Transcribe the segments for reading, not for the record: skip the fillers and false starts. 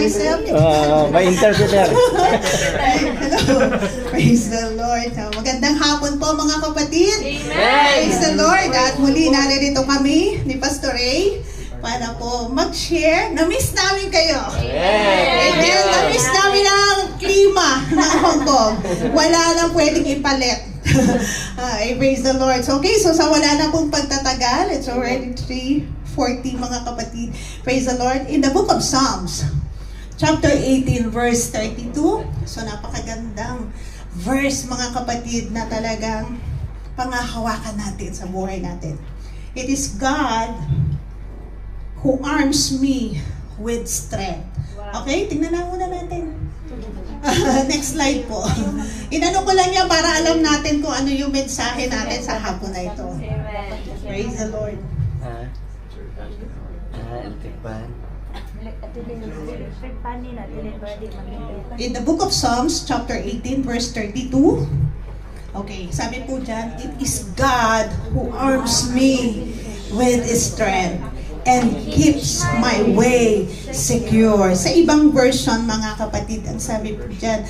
myself. May interpreter. Hello. Praise the Lord. Magandang hapon po mga kapatid. Praise the Lord. At muli narito kami ni Pastor Ray para po mag-share. Na-miss namin kayo. Amen. Na-miss namin ang klima ng Hong Kong. Wala nang pwedeng ipalit. Praise the Lord. So, okay, so sa wala na pong pagtatagal, it's already 3:40 mga kapatid. Praise the Lord. In the book of Psalms, chapter 18, verse 32. So, napakagandang verse mga kapatid na talagang pangahawakan natin sa buhay natin. It is God who arms me with strength. Okay, tingnan na muna natin. Next slide po. Inano ko lang yan para alam natin kung ano yung mensahe natin sa hapon na ito. Praise the Lord. In the book of Psalms, chapter 18, verse 32. Okay, sabi po dyan, it is God who arms me with strength and keeps my way secure. Sa ibang version, mga kapatid, ang sabi po dyan,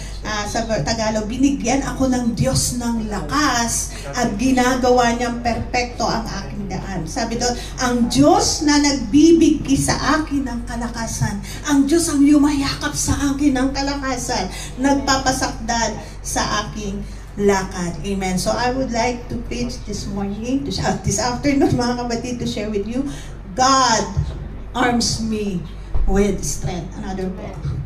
sa Tagalog, binigyan ako ng Diyos ng lakas at ginagawa niyang perpekto ang aking daan. Sabi doon, ang Diyos na nagbibigay sa akin ng kalakasan, ang Diyos ang yumayakap sa akin ng kalakasan, nagpapasakdal sa aking lakad. Amen. So I would like to preach this morning, this afternoon, mga kapatid, to share with you, God arms me with strength. Another book.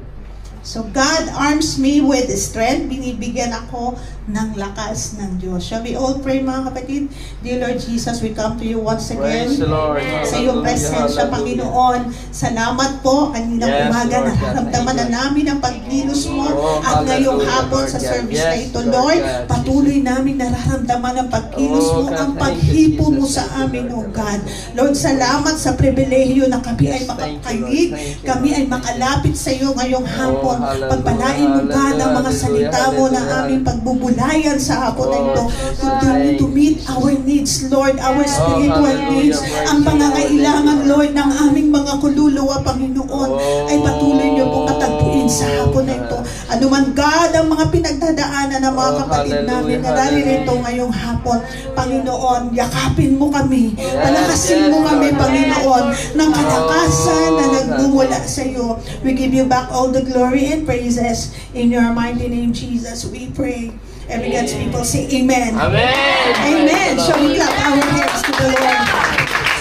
So God arms me with strength. Binibigyan ako ng lakas ng Diyos. Shall we all pray mga kapatid? Dear Lord Jesus, we come to you once again. Praise the Lord. Sa iyong presensya, Panginoon. Salamat po. Kaninang umaga, nararamdaman na namin ang pagkilos mo. At ngayong hapon sa service na ito, Lord, patuloy namin nararamdaman ang pagkilos mo, ang paghipo mo sa amin, O God. Lord, salamat sa pribilehiyo na kami ay makakinig, kami ay makalapit sa iyo ngayong hapon. Pagpalain mo, God, ang mga salita mo na aming pagbubulayan sa hapon na ito. Continue to meet our needs, Lord, our spiritual needs, ang pangangailangan, Lord, ng aming mga kululuwa, Panginoon, ay patuloy niyo pong katagpuin sa hapon na ito. Ano man, God, ang mga pinagdadaanan ng mga kapatid namin na naririto ngayong hapon, Panginoon, yakapin mo kami, palakasin mo kami, Panginoon, ng kalakasan na nagmumula sa iyo. We give you back all the glory and praises. In your mighty name, Jesus, we pray. Every God's people say amen. Amen. Amen. Shall we clap our hands to the Lord?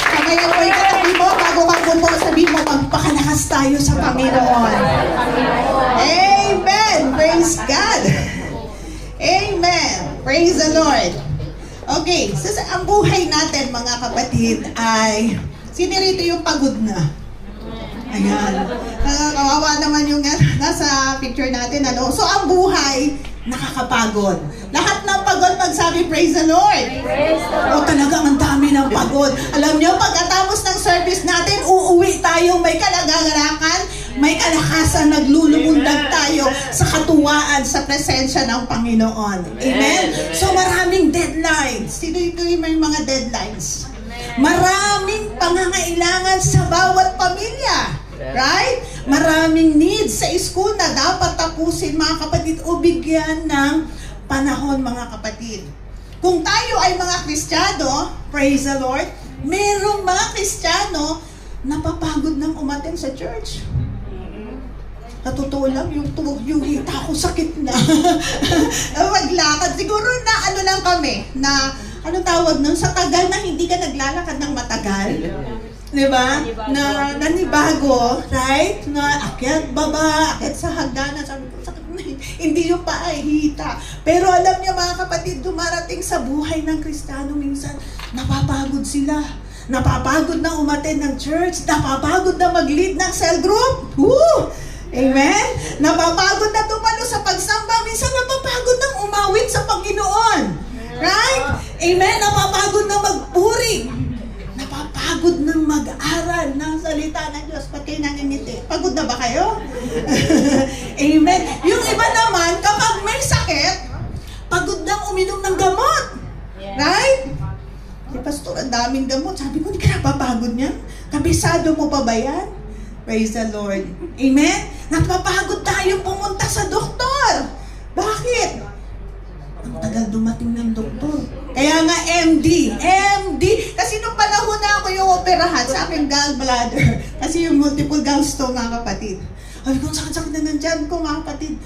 Kaya po yung katabi mo, bago ka po, sabi mo, magpakalakas tayo sa Panginoon. Amen. Praise God. Amen. Praise the Lord. Okay, so ang buhay natin mga kapatid ay, sinirito yung pagod na. Ayan. Kawawa naman yung nasa picture natin. Ano? So, ang buhay, nakakapagod. Lahat ng pagod, magsabi, praise the Lord. O talagang ang dami ng pagod. Alam nyo, pagkatapos ng service natin, uuwi tayong may kalagalakan, may kalakasan, naglulumundag tayo sa katuwaan, sa presensya ng Panginoon. Amen? So, maraming deadlines. Sino may mga deadlines? Maraming pangangailangan sa bawat pamilya. Right? Maraming needs sa school na dapat tapusin mga kapatid o bigyan ng panahon mga kapatid. Kung tayo ay mga Kristiyano, praise the Lord, merong mga Kristiyano napapagod ng umattend sa church. Natotoo lang, yung hita ko sakit na. Maglakad. Siguro na ano lang kami, na ano tawag nun, sa tagal na hindi ka naglalakad ng matagal. Diba? Na nanibago, right? Na akyat baba, akyat sa hagdanan, sabi ko, sakit na, hindi yung paa, hita. Pero alam niyo mga kapatid, dumarating sa buhay ng Kristiyano minsan, napapagod sila. Napapagod na umattend ng church, napapagod na mag-lead ng cell group. Woo! Amen? Napapagod na tumalo sa pagsamba, minsan napapagod nang umawit sa Panginoon. Right? Amen? Napapagod na magpuri. Napapagod ng mag-aral ng salita ng Diyos. Ba't kayo nangingiti? Pagod na ba kayo? Amen. Yung iba naman, kapag may sakit, pagod nang uminom ng gamot. Right? Si Pastor, ang daming gamot. Sabi ko, hindi ka napapagod niyan? Kabisado mo pa ba yan? Praise the Lord. Amen? Napapagod tayong pumunta sa doktor. Bakit? Ang tagal dumating ng doktor. Kaya nga MD. Kasi nung panahon na ako yung operahan sa aking gallbladder. Kasi yung multiple gallstone, mga kapatid. Ay, kung sakit-sakit na nandyan ko, mga kapatid.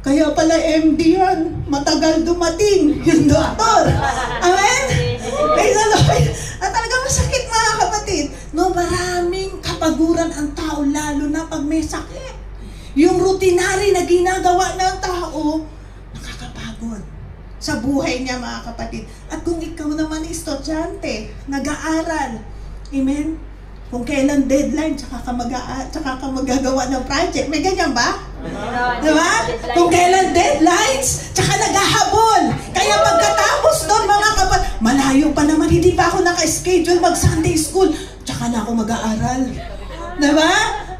Kaya pala MD yan. Matagal dumating yung doktor. Amen? Praise the Lord. At talagang masakit, mga kapatid. No, maraming kapaguran ang tao, lalo na pag may sakit. Yung routinary na ginagawa ng tao, nakakapagod sa buhay niya, mga kapatid. At kung ikaw naman estudyante, nag-aaral, amen? Kung kailan deadline, tsaka ka magagawa ng project. May ganyan ba? Diba? Kung kailan deadlines, tsaka naghahabol. Kaya pagkatapos doon, mga kapatid, malayo pa naman, hindi pa ako naka-schedule mag-Sunday school, tsaka na ako mag-aaral. Diba?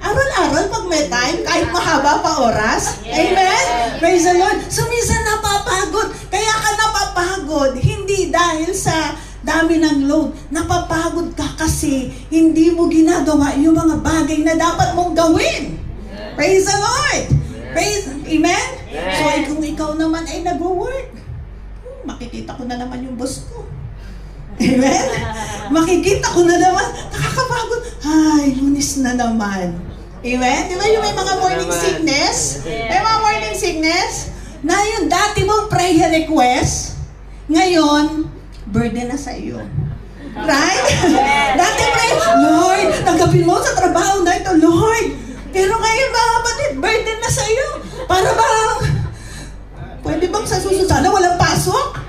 Aral-aral pag may time, kahit mahaba pa oras. Amen? Praise the Lord. So, minsan napapagod. Kaya ka napapagod, hindi dahil sa dami ng load. Napapagod ka kasi hindi mo ginagawa yung mga bagay na dapat mong gawin. Praise the Lord. Amen? So, kung ikaw naman ay nag-work, makikita ko na naman yung boss ko. Amen? Makikita ko na naman, nakakapagod. Ay, Lunes na naman. Amen? Di ba yung may mga morning sickness? May mga morning sickness na yung dati mong prayer request, ngayon, burden na sa iyo. Right? Dati prayer, Lord, tanggapin mo sa trabaho na ito, Lord. Pero ngayon, mga kapatid, burden na sa iyo. Para bang, pwede bang sa susunod, sana walang pasok?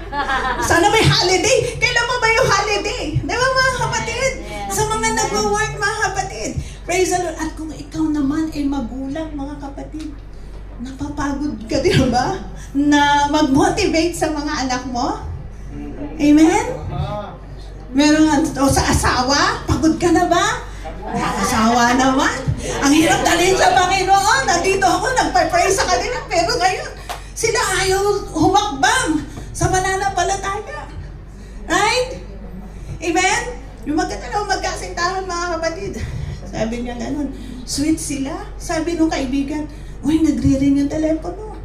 Sana may holiday. Kailan pa ba yung holiday? Di ba, mga kapatid? Sa mga nag-work, mga kapatid. Praise the Lord. At kung ikaw naman ay magulang, mga kapatid, napapagod ka, di ba? Na mag-motivate sa mga anak mo? Amen? Meron o sa asawa? Pagod ka na ba? Asawa naman. Ang hirap dalhin sa Panginoon. Nandito ako, nagpa-pray sa kanila. Pero ngayon, sila ayaw humakbang sa pananampalataya. Right? Amen? Yung magkatalaw magkasintahan, mga kapatid. Sabi niya ganun, sweet sila. Sabi nung kaibigan, uy, nagre-ring yung telepono.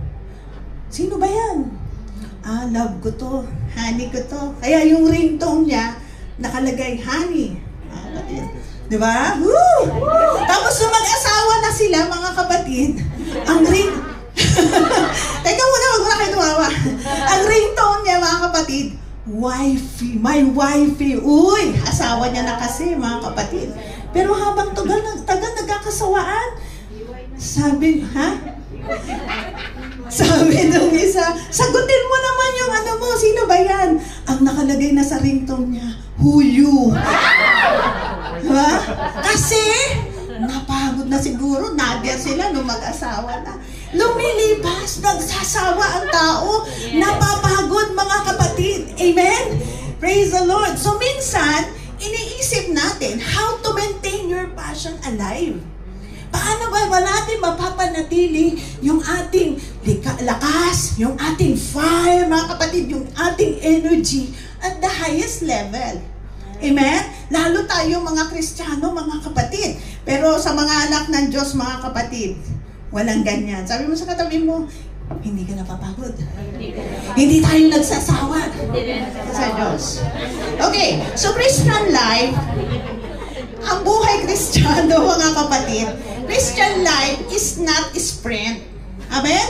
Sino ba yan? Ah, love ko to. Honey ko to. Kaya yung ringtone niya, nakalagay, honey. Ah, kapatid. Diba? Woo! Tapos nung mag-asawa na sila, mga kapatid, ang ring... Teka muna, wag mo na kayo tumawa. Ang ringtone niya, mga kapatid, wifey, my wifey. Uy, asawa niya na kasi, mga kapatid. Pero habang tagal nagkakasawaan, sabi, sabi nung isa, sagutin mo naman yung ano mo, sino ba yan? Ang nakalagay na sa ringtone niya, who you? Diba? Kasi, napagod na siguro, nadia sila nung mag-asawa na. Lumilipas, nagsasawa ang tao, napapagod, mga kapatid. Amen? Praise the Lord. So minsan, iniisip natin how to maintain your passion alive. Paano ba natin mapapanatili yung ating lakas, yung ating fire, mga kapatid, yung ating energy at the highest level? Amen? Lalo tayo mga Kristiyano, mga kapatid. Pero sa mga anak ng Diyos, mga kapatid, walang ganyan. Sabi mo sa katabi mo, hindi ka napapagod. Hindi tayo nagsasawa sa Diyos. Okay, so Christian life, ang buhay Kristiyano, mga kapatid, Christian life is not a sprint. Amen?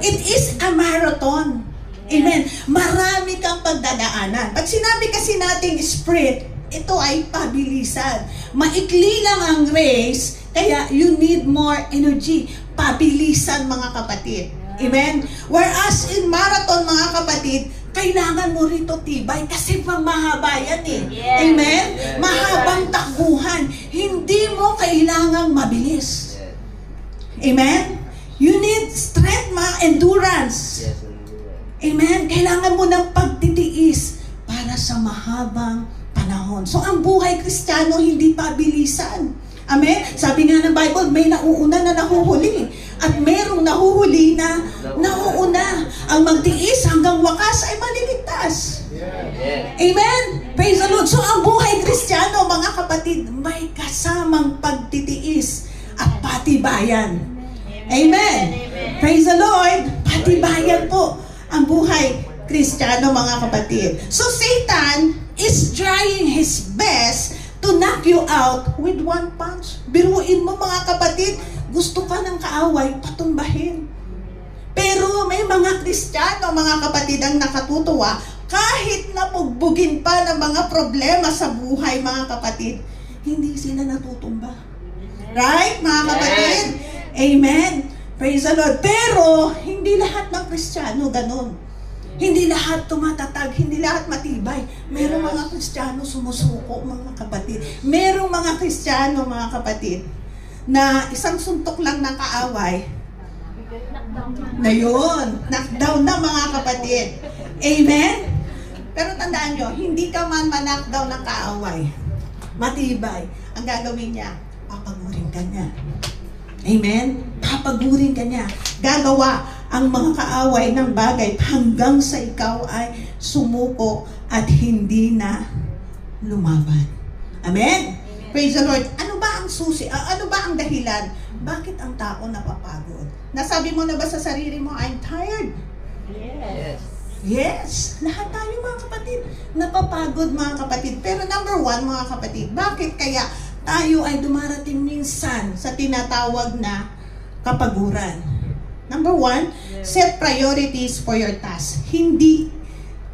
It is a marathon. Amen. Marami kang pagdadaanan. Pag sinabi kasi nating sprint, ito ay pabilisan. Maikli lang ang race, kaya you need more energy. Pabilisan, mga kapatid. Amen? Whereas in marathon, mga kapatid, kailangan mo rito tibay kasi pang mahaba yan eh. Yes. Amen? Yes. Mahabang takbuhan. Hindi mo kailangang mabilis. Amen? You need strength, endurance. Yes. Amen? Kailangan mo ng pagtitiis para sa mahabang panahon. So, ang buhay Kristiyano hindi pabilisan. Amen? Sabi nga ng Bible, may nauuna na nahuhuli. At merong nahuhuli na nauuna. Ang magtiis hanggang wakas ay maliligtas. Amen? Praise the Lord. So ang buhay Kristiyano, mga kapatid, may kasamang pagtitiis at patibayan. Amen. Praise the Lord. Patibayan po ang buhay Kristiyano, mga kapatid. So Satan is trying his best to knock you out with one punch. Biruin mo, mga kapatid, gusto ka ng kaaway, patumbahin. Pero may mga Kristiyano, mga kapatid, ang nakatutuwa, kahit napugbugin pa ng mga problema sa buhay, mga kapatid, hindi sila natutumba. Right, mga kapatid? Amen. Praise the Lord. Pero, hindi lahat ng Kristiyano ganun. Hindi lahat tumatatag, hindi lahat matibay. Merong mga Kristiyano sumusuko, mga kapatid. Merong mga Kristiyano, mga kapatid, na isang suntok lang ng kaaway, na yun, knockdown na, mga kapatid. Amen? Pero tandaan nyo, hindi ka man knockdown ng kaaway, matibay. Ang gagawin niya, papagurin ka niya. Amen? Papagurin ka niya. Gagawa ang mga kaaway ng bagay hanggang sa ikaw ay sumuko at hindi na lumaban. Amen? Praise the Lord. Ano ba ang susi? Ano ba ang dahilan? Bakit ang tao napapagod? Nasabi mo na ba sa sarili mo, I'm tired? Yes. Yes. Lahat tayo, mga kapatid, napapagod, mga kapatid. Pero number one, mga kapatid, bakit kaya tayo ay dumarating minsan sa tinatawag na kapaguran? Number one, set priorities for your task. Hindi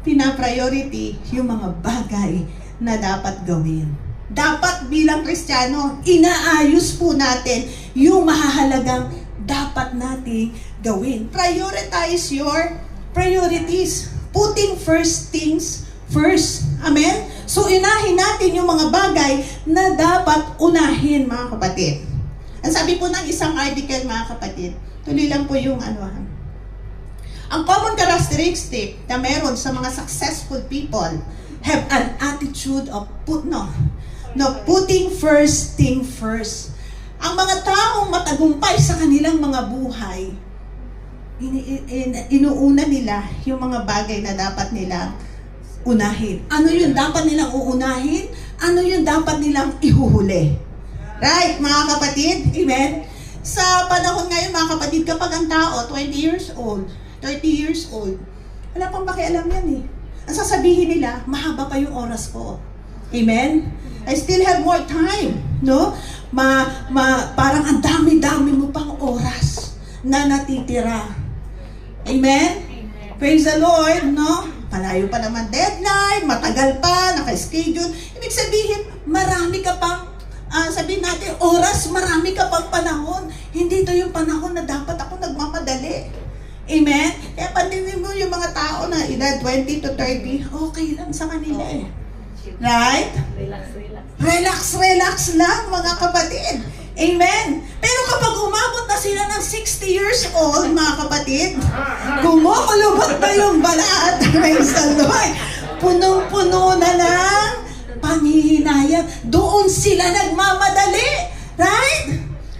pina-priority yung mga bagay na dapat gawin. Dapat bilang Kristiyano, inaayos po natin yung mahahalagang dapat nating gawin. Prioritize your priorities. Putting first things first. Amen? So, inahin natin yung mga bagay na dapat unahin, mga kapatid. Ang sabi po ng isang article, mga kapatid, tuloy lang po yung ang common characteristic na meron sa mga successful people have an attitude of putting first thing first. Ang mga taong matagumpay sa kanilang mga buhay, inuuna nila yung mga bagay na dapat nilang unahin. Ano yung dapat nilang uunahin? Ano yung dapat nilang ihuhuli? Right, mga kapatid? Amen? Sa panahon ngayon, mga kapatid, kapag ang tao, 20 years old, 30 years old, wala pang pakialam yan eh. Ang sasabihin nila, mahaba pa yung oras ko. Amen? I still have more time, no? Parang ang dami-dami mo pang oras na natitira. Amen? Praise the Lord, no? Palayo pa naman deadline, matagal pa, naka-schedule. Ibig sabihin, marami ka pang, sabihin natin, oras, marami ka pang panahon. Hindi ito yung panahon na dapat ako nagmamadali. Amen? Kaya pandinin mo yung mga tao na edad 20 to 30, okay lang sa kanila eh. Right? Relax lang, mga kapatid. Amen? Pero kapag umabot na sila ng 60 years old, mga kapatid, kumukulubot na yung balat. Praise the Lord. Punong-puno na lang panghihinayang. Doon sila nagmamadali. Right?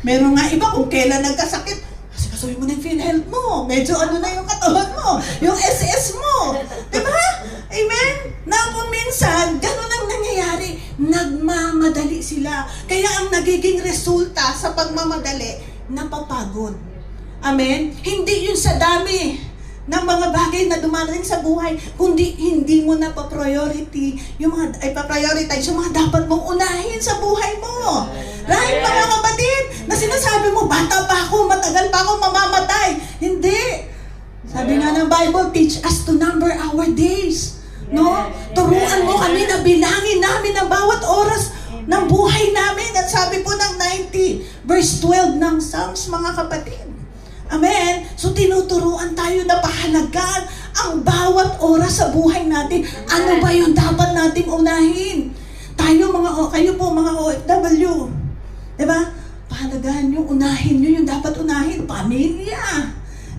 Meron nga iba kung kailan nagkasakit, asikasuhin mo na yung PhilHealth mo. Medyo ano na yung katawan mo. Yung SS mo. Diba? Amen? Na kung minsan, ganun ang nangyayari. Nagmamadali sila. Kaya ang nagiging resulta sa pagmamadali, napapagod. Amen? Hindi yun sa dami ng mga bagay na dumarating sa buhay, kundi hindi mo na pa-priority, ipa-prioritize yung mga dapat mong unahin sa buhay mo. Right, mga kapatid? Na sinasabi mo, bata pa ako, matagal pa ako mamamatay. Hindi. Sabi nga ng Bible, teach us to number our days. No? Turuan mo kami na bilangin namin ang bawat oras ng buhay namin. At sabi po ng 90, verse 12 ng Psalms, mga kapatid. Amen? So tinuturuan tayo na pahalagaan ang bawat oras sa buhay natin. Ano ba yung dapat nating unahin? Kayo po mga OFW. Diba? Pahalagaan nyo, unahin nyo yung dapat unahin. Pamilya.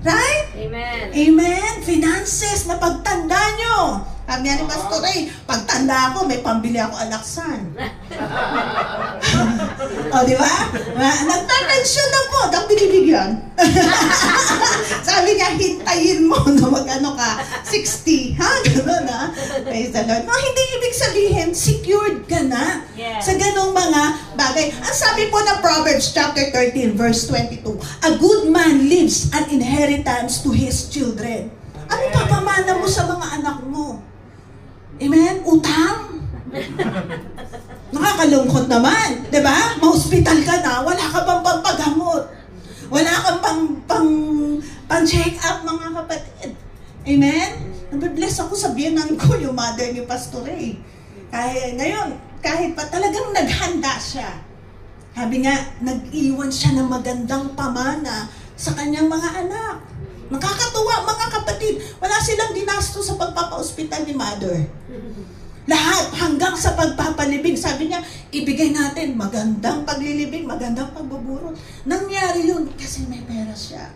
Right? Amen. Amen. Finances na pagtanda nyo. Sabi ni Pastor Ray, pagtanda ako, may pambili ako alaksan. O, di ba? Nagpa-pension na po, dapat binibigyan. Sabi niya, hintayin mo na mag-ano ka, 60. Ha? Gano'n ha? Praise the Lord. No, hindi ibig sabihin, secured ka na sa ganong mga bagay. Ang sabi po ng Proverbs chapter 13, verse 22, a good man leaves an inheritance to his children. Ano papamana mo sa mga anak mo? Amen? Utang? Nakakalungkot naman, di ba? Ma-hospital ka na, wala ka pang pampagamot. Wala kang pang-check up, mga kapatid. Amen? Nabibless ako sa biyanan ko, yung mother ni Pastor Ray. Ngayon, kahit pa talagang naghanda siya. Sabi nga, nag-iwan siya ng magandang pamana sa kanyang mga anak. Nakakatuwa, mga kapatid. Wala silang dinasto sa pagpapa-hospital ni mother. Lahat hanggang sa pagpapalibing. Sabi niya, ibigay natin magandang paglilibing, magandang pagbuburot. Nangyari yun kasi may pera siya.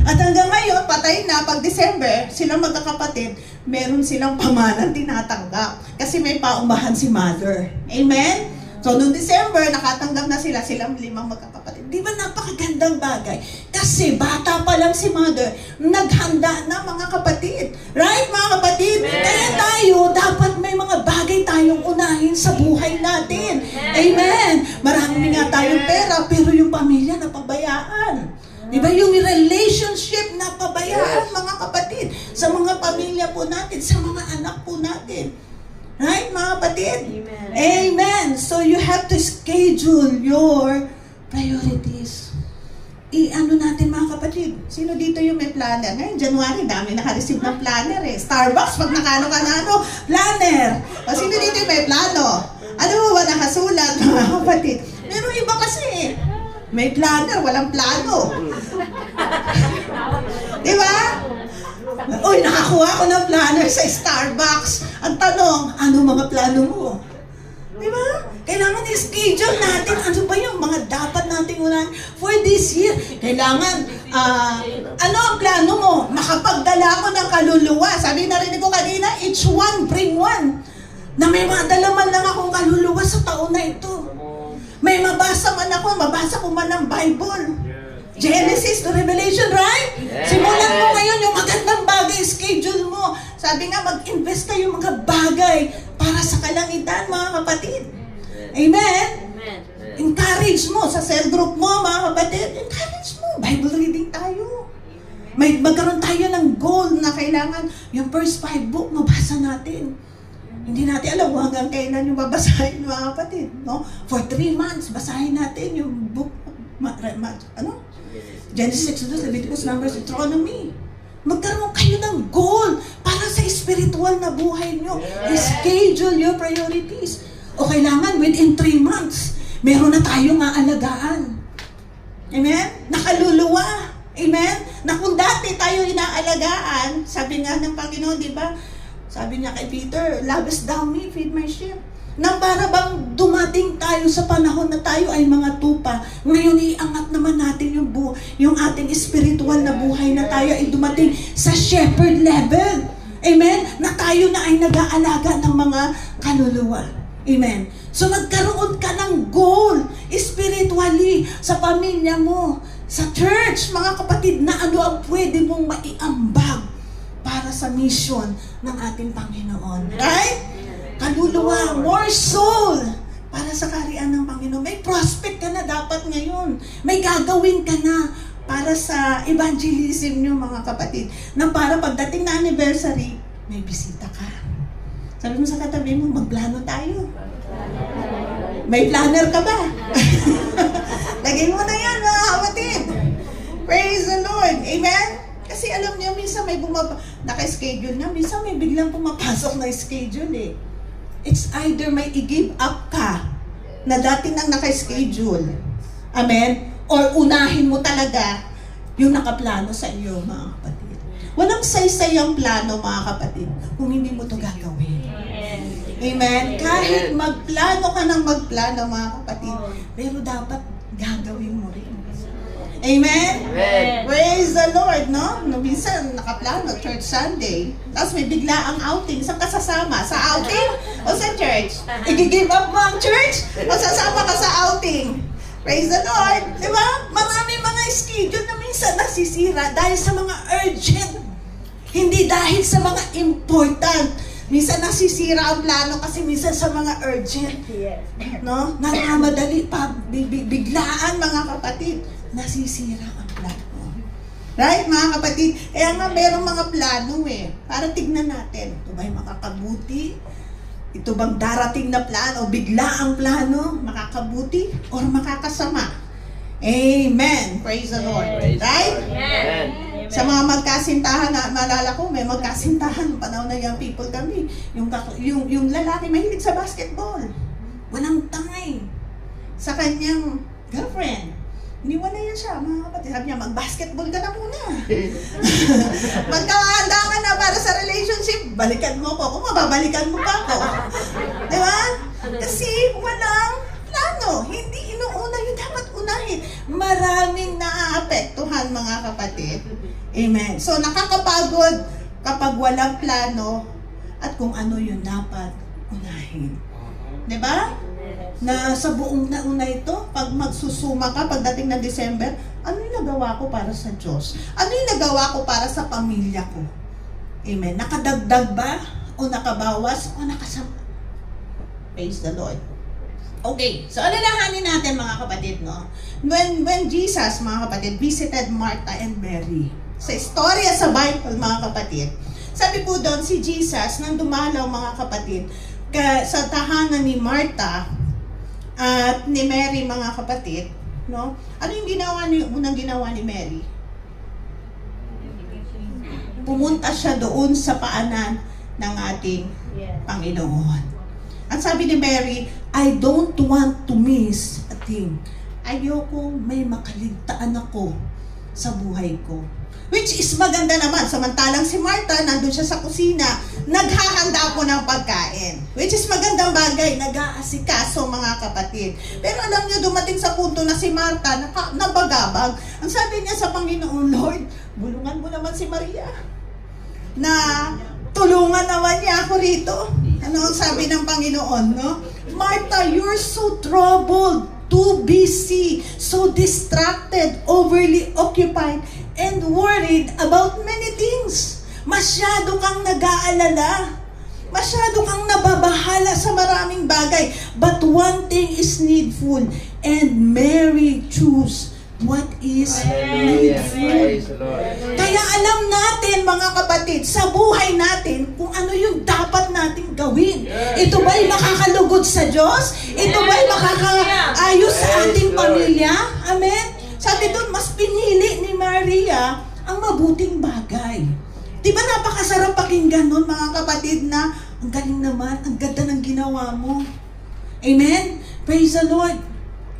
At hanggang ngayon, patay na, pag December, silang magkakapatid, meron silang pamanang tinatanggap. Kasi may paumahan si mother. Amen? So, noong December, nakatanggap na silang 5 magkakapatid. Di ba napakagandang bagay? Kasi bata pa lang si mother, naghanda na, mga kapatid. Right, mga kapatid? Kaya tayo, dapat may mga bagay tayong unahin sa buhay natin. Amen. Marami nga tayong pera, pero yung pamilya napabayaan. Di ba yung relationship napabayaan, mga kapatid, sa mga pamilya po natin, sa mga anak po natin. Right, mga kapatid? Amen. Amen. So you have to schedule your priorities. I-ano natin, mga kapatid? Sino dito yung may planner? Ngayon, January, dami naka-receive ng planner eh. Starbucks, pag nakano ka na planner. O sino dito yung may plano? Ano mo ba nakasulat, mga kapatid? Pero iba kasi may planner, walang plano. Di ba? Uy, nakakuha ko ng planner sa Starbucks. Ang tanong, ano mga plano mo? Di ba? Kailangan i-schedule natin ano ba yung mga dapat nating unahin for this year. Kailangan, ano ang plano mo? Makapagdala ko ng kaluluwa. Sabi na rin ko kanina, each one bring one. Na may madala man lang akong kaluluwa sa taon na ito. May mabasa man ako, mabasa ko man ng Bible. Genesis to Revelation, right? Simulan mo ngayon yung magandang bagay, schedule mo. Sabi nga, mag-invest kayo mga bagay para sa kalangitan, mga kapatid. Amen? Encourage mo sa cell group mo, mga kapatid. Encourage mo. Bible reading tayo. Magkaroon tayo ng goal na kailangan yung first 5 book, mabasa natin. Hindi natin alam hanggang kailan yung babasahin, mga kapatid. No? For 3 months, basahin natin yung book, Genesis, Exodus, Leviticus, Numbers, Deuteronomy. Magkaroon kayo ng goal para sa spiritual na buhay nyo. Schedule your priorities. O kailangan within 3 months, meron na tayong aalagaan. Amen? Nakaluluwa. Amen? Na kung dati tayo inaalagaan, sabi nga ng Panginoon, di ba? Sabi niya kay Peter, "Lovest thou me, feed my sheep." Na para bang dumating tayo sa panahon na tayo ay mga tupa. Ngayon iangat naman natin yung ating spiritual na buhay na tayo ay dumating sa shepherd level. Amen? Na tayo na ay nag-aalaga ng mga kaluluwa. Amen? So magkaroon ka ng goal spiritually sa pamilya mo, sa church, mga kapatid, na ano ang pwede mong maiambag para sa mission ng ating Panginoon. Right? Kaluluwa, more soul para sa kaharian ng Panginoon. May prospect ka na dapat ngayon. May gagawin ka na para sa evangelism nyo, mga kapatid. Na para pagdating na anniversary, may bisita ka. Sabi mo sa katabi mo, magplano tayo. May planner ka ba? Lagay mo na yan, mga kapatid. Praise the Lord. Amen? Kasi alam niyo, minsan may naka-schedule na, minsan may biglang pumapasok na schedule eh. It's either may i-give up ka na dati nang naka-schedule. Amen? Or unahin mo talaga yung nakaplano sa iyo, mga kapatid. Walang saysayang plano, mga kapatid, kung hindi mo to gagawin. Amen? Kahit magplano ka ng magplano, mga kapatid, pero dapat gagawin mo rin. Amen? Amen. Praise the Lord, no? Minsan, nakaplano, church Sunday. Tapos may bigla ang outing. Saan ka sasama? Sa outing o sa church? I-give up mo ang church o sasama ka sa outing? Praise the Lord. Di ba? Marami mga schedule na minsan minsan nasisira dahil sa mga urgent. Hindi dahil sa mga important. Minsan nasisira ang plano kasi minsan sa mga urgent. No? Nagmamadali pa, biglaan mga kapatid. Nasisira ang plano. Right, mga kapatid? Kaya nga merong mga plano para tignan natin. Ito ba'y makakabuti? Ito bang darating na plano? Bigla ang plano? Makakabuti? Or makakasama? Amen. Praise the Lord. Right? Amen. Sa mga magkasintahan, maalala ko, may magkasintahan, panahon na young people kami. Yung lalaki mahilig sa basketball. Walang time sa kanyang girlfriend. Iniwalayan siya, mga kapatid. Sabi niya, mag-basketball ka na muna. Magkakahanda ka na para sa relationship, balikan mo ko. Kung mababalikan mo pa ako. Di ba? Kasi walang plano. Hindi inuuna yung dapat unahin. Maraming naaapektuhan, mga kapatid. Amen. So, nakakapagod kapag walang plano at kung ano yung dapat unahin. Di ba? Na sa buong nauna ito, pag magsusuma ka, pagdating ng December, ano yung nagawa ko para sa Diyos? Ano yung nagawa ko para sa pamilya ko? Amen. Nakadagdag ba? O nakabawas? O nakasama? Praise the Lord. Okay, so alalahanin natin mga kapatid, no? When Jesus, mga kapatid, visited Martha and Mary, sa istorya sa Bible, mga kapatid, sabi po doon si Jesus, nang dumalaw mga kapatid, sa tahanan ni Martha at ni Mary, mga kapatid, no? Ano yung unang ginawa ni Mary? Pumunta siya doon sa paanan ng ating Panginoon. Ang sabi ni Mary, I don't want to miss a thing. Ayoko may makaligtaan ako sa buhay ko. Which is maganda naman. Samantalang si Martha, nandun siya sa kusina, naghahanda po ng pagkain. Which is magandang bagay, nag-aasikaso mga kapatid. Pero alam niyo, dumating sa punto na si Martha, nabagabag. Ang sabi niya sa Panginoon, Lord, bulungan mo naman si Maria. Na tulungan naman niya ako rito. Ano ang sabi ng Panginoon, no? Martha, you're so troubled, too busy, so distracted, overly occupied, and worried about many things. Masyado kang nag-aalala. Masyado kang nababahala sa maraming bagay. But one thing is needful, and Mary chose what is needful. Kaya alam natin, mga kapatid, sa buhay natin, kung ano yung dapat nating gawin. Ito ba'y makakalugod sa Diyos? Ito ba'y makakaayos sa ating pamilya? Amen? Sabi doon, mas pinili ni Maria ang mabuting bagay. Di ba napakasarap pakinggan nun, mga kapatid, na ang galing naman, ang ganda ng ginawa mo. Amen? Praise the Lord.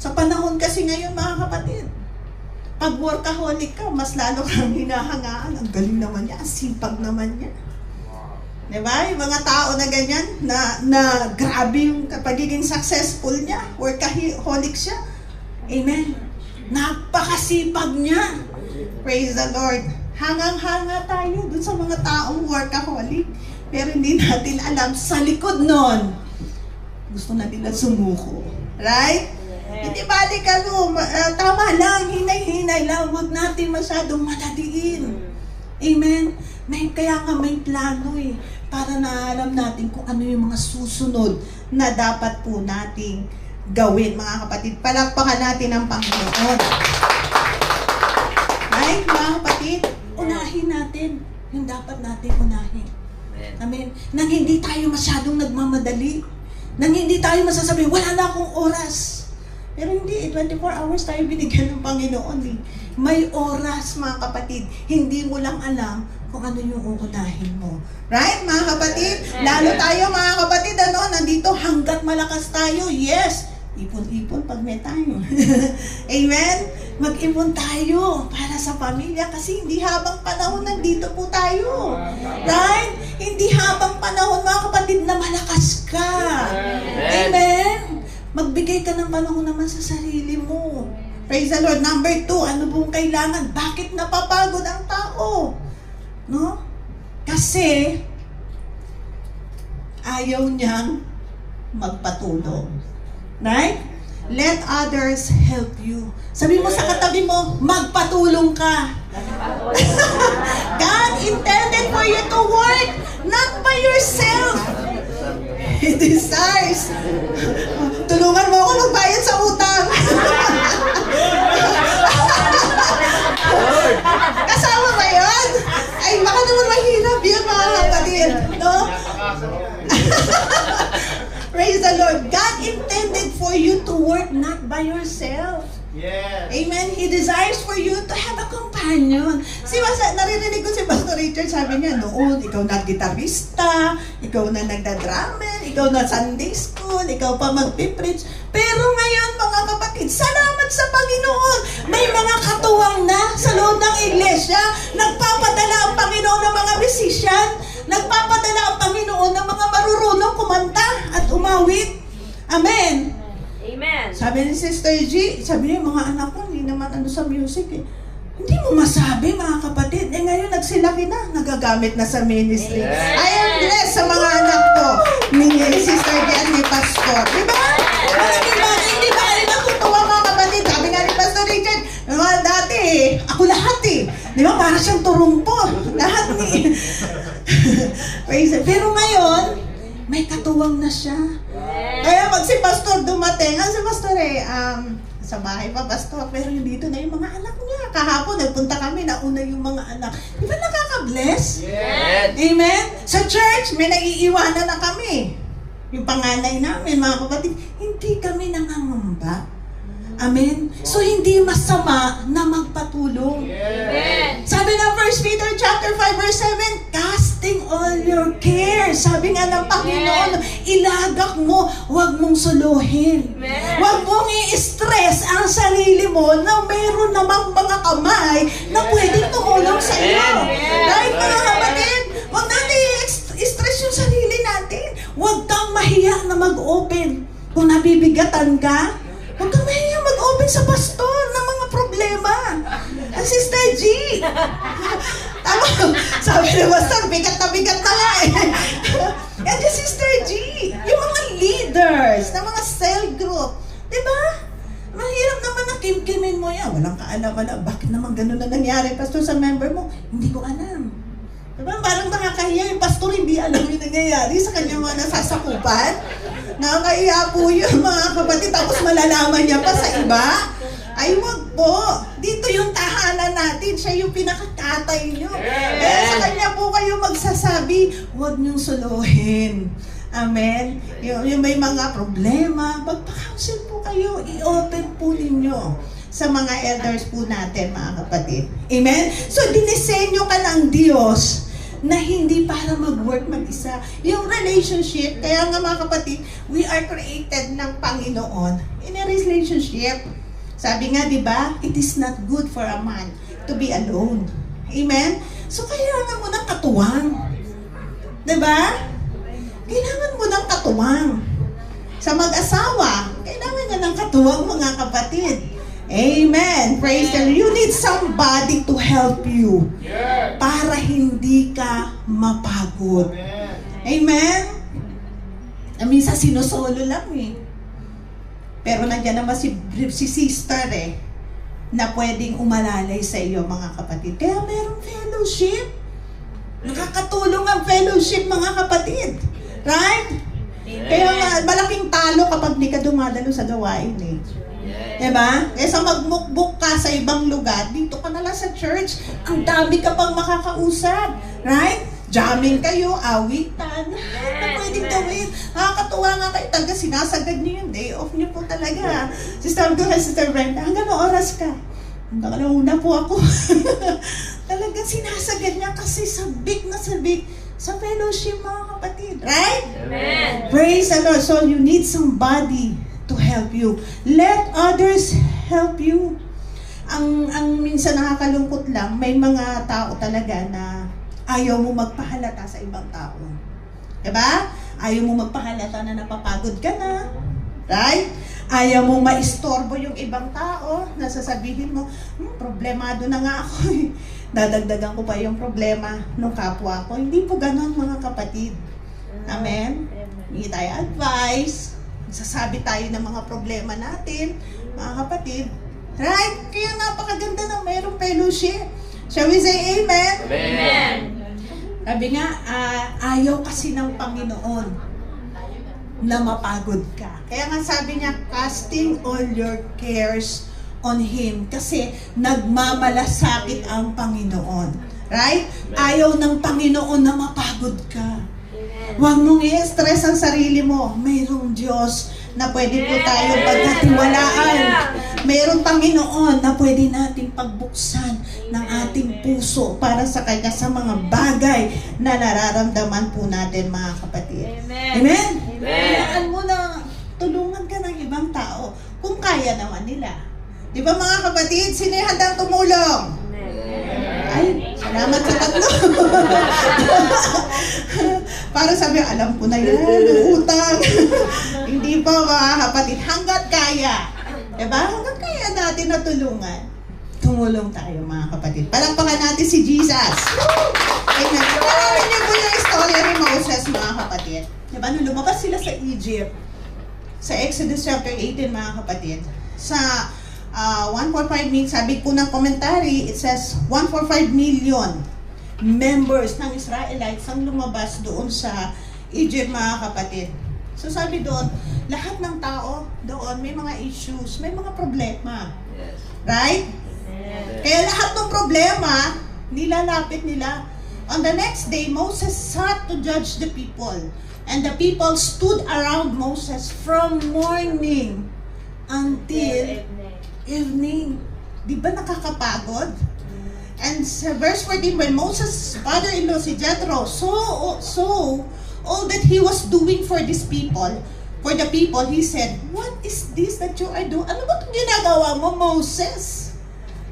Sa panahon kasi ngayon, mga kapatid, pag workaholic ka, mas lalo kang hinahangaan. Ang galing naman niya, ang sipag naman niya. Diba? Yung mga tao na ganyan, na grabe yung pagiging successful niya, workaholic siya. Amen. Napakasipag niya. Praise the Lord. Hangang-hanga tayo dun sa mga taong workaholic. Pero hindi natin alam, sa likod nun, gusto na nila sumuko. Right? Hindi balik tama lang, hinay-hinay lang. Huwag natin masyadong madaliin. Amen? Kaya nga may plano para na alam natin kung ano yung mga susunod na dapat po nating gawin, mga kapatid. Palakpakan natin ang Panginoon. Right, mga kapatid? Unahin natin yung dapat natin unahin. Amen? Nang hindi tayo masyadong nagmamadali. Nang hindi tayo masasabi, wala na akong oras. Pero hindi, 24 hours tayo binigyan ng Panginoon. May oras, mga kapatid. Hindi mo lang alam kung ano yung uunahin mo. Right, mga kapatid? Lalo tayo, mga kapatid, nandito hanggat malakas tayo. Yes, ipon-ipon pag may tayo. Amen? Mag-ipon tayo para sa pamilya kasi hindi habang panahon nandito po tayo. Right? Hindi habang panahon, mga kapatid, na malakas ka. Amen? Magbigay ka ng panahon naman sa sarili mo. Praise the Lord. Number 2, ano pong kailangan? Bakit napapagod ang tao? No? Kasi ayaw niyang magpatulong. Right? Let others help you. Sabi mo sa katabi mo, magpatulong ka. God intended for you to work, not by yourself. He desires. Tulungan mo ako magbayad sa utang. Kasama ba yun? Ay, baka naman mahirap yun, mga kapatid. No? Praise the Lord. God intended for you to work not by yourself. Yes. Amen. He desires for you to have a companion. Naririnig ko si Pastor Richard, sabi niya, noon, ikaw na gitarista, ikaw na nagda-drummer, ikaw na Sunday school, ikaw pa magpipreach. Pero ngayon, mga kapatid, salamat sa Panginoon. May mga katuwang na sa loob ng iglesia. Nagpapadala ang Panginoon ng mga musician. Nagpapadala ang Panginoon ng mga marurunong kumanta at umawit. Amen. Amen. Sabi ni Sister G, sabi niya, mga anak ko, hindi naman ano sa music eh. Hindi mo masabi, mga kapatid. Eh ngayon, nagsilaki na, nagagamit na sa ministry. Yes. I am blessed sa mga anak ko, ni Sister G at ni Pastor. Diba? Hindi ba kayo natutuwa, mga kapatid? Sabi nga ni Pastor Richard, mga dati eh, ako lahat eh. Di ba? Para siyang turumpo. Lahat ni... Pero ngayon, may katuwang na siya. Kaya pag si Pastor dumating, si Pastor sa bahay pa, Pastor, pero yung dito na yung mga anak niya. Kahapon, nagpunta kami, nauna yung mga anak. Di ba nakaka-bless? Yes. Amen? Sa church, may naiiwanan na kami. Yung panganay namin, mga kapatid, hindi kami nangangamba. Amen? So, hindi masama na magpatulong. Amen. Sabi ng 1 Peter chapter 5 verse 7, casting all your care. Sabi nga ng Panginoon, ilagak mo, huwag mong suluhin. Amen. Huwag mong i-stress ang sarili mo na mayroon namang mga kamay na pwedeng tumulong sa iyo. Amen. Right, mga kapatid? Huwag natin i-stress yung sarili natin. Huwag kang mahiya na mag-open. Kung nabibigatan ka, huwag kang mahiya mag-open sa pastor ng mga problema. Ang Sister G. Tama, sabi ni Pastor, bigat na nga eh. And the Sister G, yung mga leaders ng mga cell group, di ba? Mahirap naman na kimkimin mo yan. Walang kaalam-alam. Bakit naman ganun na nangyari, Pastor, sa member mo? Hindi ko alam. Diba? Parang nakakahiya yung pastor, hindi alam yung nangyayari sa kanyang mga nasasakupan. Nakakahiya po yun, mga kapatid. Tapos malalaman niya pa sa iba. Ay, wag po. Dito yung tahanan natin. Siya yung pinakatatay nyo. Kaya sa kanya po kayo magsasabi, wag niyong suluhin. Amen? Yung may mga problema, magpa-counsel po kayo. I-open po ninyo sa mga elders po natin, mga kapatid. Amen? So, dinisenyo ka ng Diyos na hindi para mag-work mag-isa. Yung relationship, kaya nga mga kapatid, we are created ng Panginoon in a relationship. Sabi nga, di ba, it is not good for a man to be alone. Amen? So, kailangan mo ng katuwang. Di ba? Kailangan mo ng katuwang. Sa mag-asawa, kailangan niya ng katuwang, mga kapatid. Amen. Praise the Lord. You need somebody to help you para hindi ka mapagod. Amen. Minsan sinusolo lang eh. Pero nandiyan naman si sister eh, na pwedeng umalalay sa iyo, mga kapatid. Kaya merong fellowship. Nakakatulong ang fellowship, mga kapatid. Right? Kaya nga, malaking talo kapag di ka dumadalo sa gawain eh. Diba? Kesa magmukbuk ka sa ibang lugar, dito ka na lang sa church, ang dami ka pang makakausap. Right? Jamming kayo, awitan, na pwedeng gawin. Nakakatuwa nga kayo, talaga sinasagad niyo yung day off niyo po talaga. Sister Brenda, hanggang oras ka? Hanggang alauna po ako. Talagang sinasagad niya kasi sabik na sabik sa fellowship, mga kapatid. Right? Amen. Praise the Lord. So you need somebody to help you. Let others help you. Ang minsan nakakalungkot lang, may mga tao talaga na ayaw mo magpahalata sa ibang tao. Diba? Ayaw mo magpahalata na napapagod ka na. Right? Ayaw mo maistorbo yung ibang tao na sasabihin mo, problemado na nga ako eh. Dadagdagan ko pa yung problema ng kapwa ko. Hindi po ganon, mga kapatid. Amen? Hindi tayo advice. Sasabi tayo ng mga problema natin, mga kapatid. Right? Kaya napakaganda na mayroong fellowship. Shall we say amen? Amen. Sabi nga, ayaw kasi ng Panginoon na mapagod ka. Kaya nga sabi niya, casting all your cares on Him. Kasi nagmamalasakit ang Panginoon. Right? Ayaw ng Panginoon na mapagod ka. Huwag mong i-stress ang sarili mo. Mayroong Diyos na pwede po tayo pagkatiwalaan. Mayroong Panginoon na pwede nating pagbuksan ng ating puso para sa Kanya sa mga bagay na nararamdaman po natin, mga kapatid. Amen? Kailangan mo na tulungan ka ng ibang tao kung kaya naman nila. Di ba, mga kapatid? Sino yung handang tumulong? Ay, salamat sa tatlo. Para sabi, alam ko na yan, utang. Hindi pa, mga kapatid. Hanggat kaya. Diba? Hanggat kaya natin na tulungan. Tumulong tayo, mga kapatid. Palakpakan natin si Jesus. Amen. Nalaman niyo po yung istorya ni Moses, mga kapatid. Diba? Nung lumabas sila sa Egypt, sa Exodus chapter 18, mga kapatid, sa 1.5 million, sabi po ng commentary, it says 1.5 million members ng Israelites ang lumabas doon sa Egypt, mga kapatid. So sabi doon, lahat ng tao doon may mga issues, may mga problema. Right? Kaya lahat ng problema, nilalapit nila. On the next day, Moses sat to judge the people. And the people stood around Moses from morning until evening. Di ba nakakapagod? And sa verse 14, when Moses' father-in-law si Jethro saw all that he was doing for these people, for the people, he said, "What is this that you are doing? Ano ba itong ginagawa mo, Moses?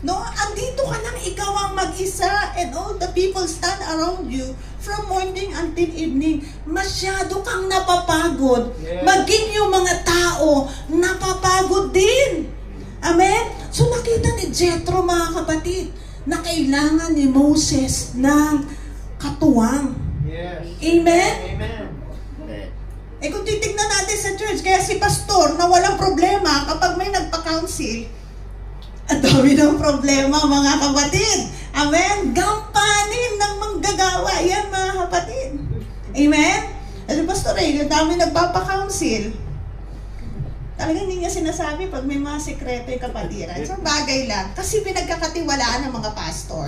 No, andito ka lang ikaw ang mag-isa and all the people stand around you from morning until evening. Masyado kang napapagod. Maging yung mga tao napapagod din." Amen? So nakita ni Jethro, mga kapatid, na kailangan ni Moses ng katuwang. Yes. Amen? Amen. Eh kung titignan natin sa church, kaya si pastor na walang problema kapag may nagpa-counsel, ang dami ng problema, mga kapatid. Amen? Gampanin ng manggagawa yan, mga kapatid. Amen? At si pastor ang dami nagpapa-counsel. Talagang hindi niya sinasabi pag may mga sekreto yung kapatiran. So bagay lang. Kasi pinagkakatiwalaan ng mga pastor.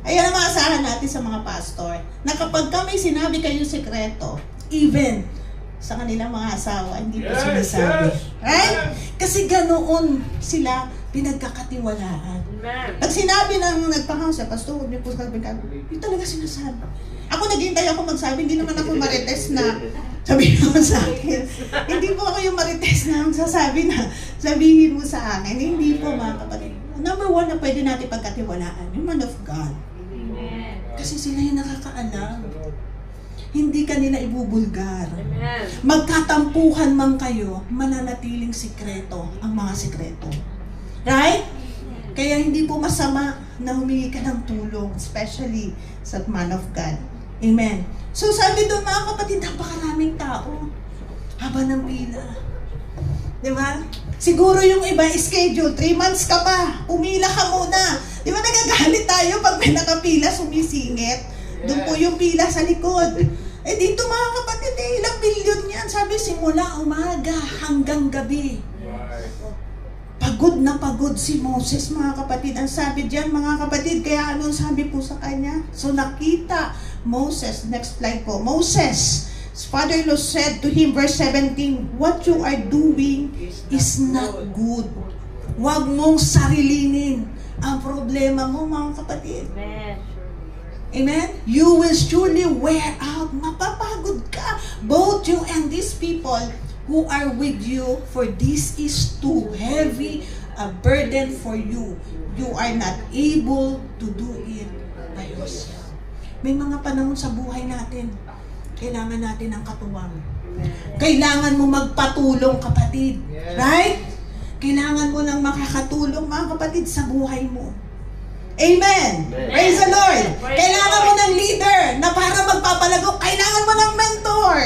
Ayan ang maasahan natin sa mga pastor. Na kapag kami sinabi kayong sekreto, even sa kanilang mga asawa, hindi po sinasabi. Right? Kasi ganoon sila pinagkakatiwalaan. Pag sinabi ng nagpakausa, pastor, huwag niyo po sabihin ka, hindi talaga sinasabi. Ako naghintay ako magsabi, hindi naman ako marites na sabihin mo sa akin. Hindi po ako yung marites na sasabi na sabihin mo sa akin. Hindi po, mga kapatid. Number one na pwede natin pagkatiwalaan, yung man of God. Kasi sila yung nakakaalam. Hindi ka nila ibubulgar. Magkatampuhan man kayo, mananatiling sikreto ang mga sikreto. Right? Kaya hindi po masama na humingi ka ng tulong, especially sa man of God. Amen. So sabi doon, mga kapatid, napakaraming tao. Haba ng pila. Di ba? Siguro yung iba, schedule, 3 months ka pa, pumila ka muna. Di ba nagagalit tayo pag may nakapila, sumisingit? Doon po yung pila sa likod. Eh dito, mga kapatid, ilang bilyon yan. Sabi, simula umaga hanggang gabi. Pagod na pagod si Moses, mga kapatid. Ang sabi diyan, mga kapatid, kaya anong sabi po sa kanya? So nakita Moses, next slide po. Moses, his father-in-law said to him, verse 17, "What you are doing is not good." Huwag mong sarilinin ang problema mo, mga kapatid. Amen? You will surely wear out. Mapapagod ka. Both you and these people who are with you, for this is too heavy a burden for you. You are not able to do it by yourself. May mga panahon sa buhay natin, kailangan natin ng katuwang. Kailangan mo magpatulong, kapatid. Right? Kailangan mo ng makakatulong, mga kapatid, sa buhay mo. Amen! Praise the Lord! Kailangan mo ng leader na para magpapalago. Kailangan mo ng mentor.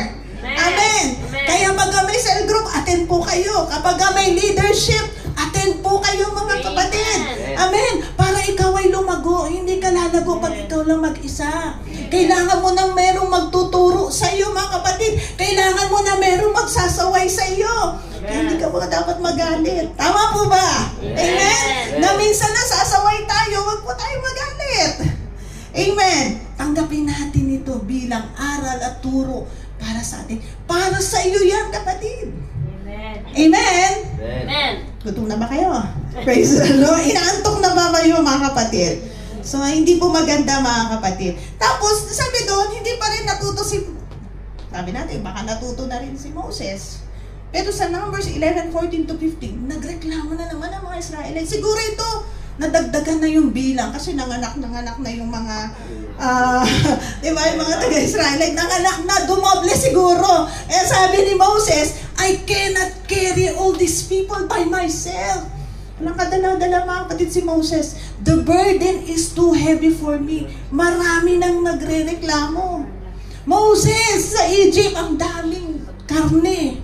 Amen. Kaya pag may cell group, attend po kayo. Kapag may leadership, attend po kayo mga kapatid. Amen. Para ikaw ay lumago. Hindi ka lalago pag ikaw lang mag-isa. Kailangan mo nang merong magtuturo sa iyo mga kapatid. Kailangan mo na merong magsasaway sa iyo. Kaya hindi ka mga dapat magalit. Tama po ba? Amen. Na minsan na sasaway tayo, wag po tayo magalit. Amen. Tanggapin natin ito bilang aral at turo para sa atin. Para sa iyo yan, kapatid. Amen. Amen. Gutom na ba kayo? Praise the Lord. Inaantok na ba kayo mga kapatid? So, hindi po maganda mga kapatid. Tapos, sabi doon, hindi pa rin natuto sabi natin, baka natuto na rin si Moses. Pero sa Numbers 11:14 to 15, nagreklamo na naman ang mga Israelites. Siguro ito, nadagdagan na yung bilang kasi nanganak na yung mga di ba, yung mga taga-Israelite, nanganak na, dumoble siguro. Eh sabi ni Moses, I cannot carry all these people by myself. Walang kadala-dala mga kapatid si Moses. The burden is too heavy for me. Marami nang nagre-reklamo. Moses, sa Egypt, ang daming karne.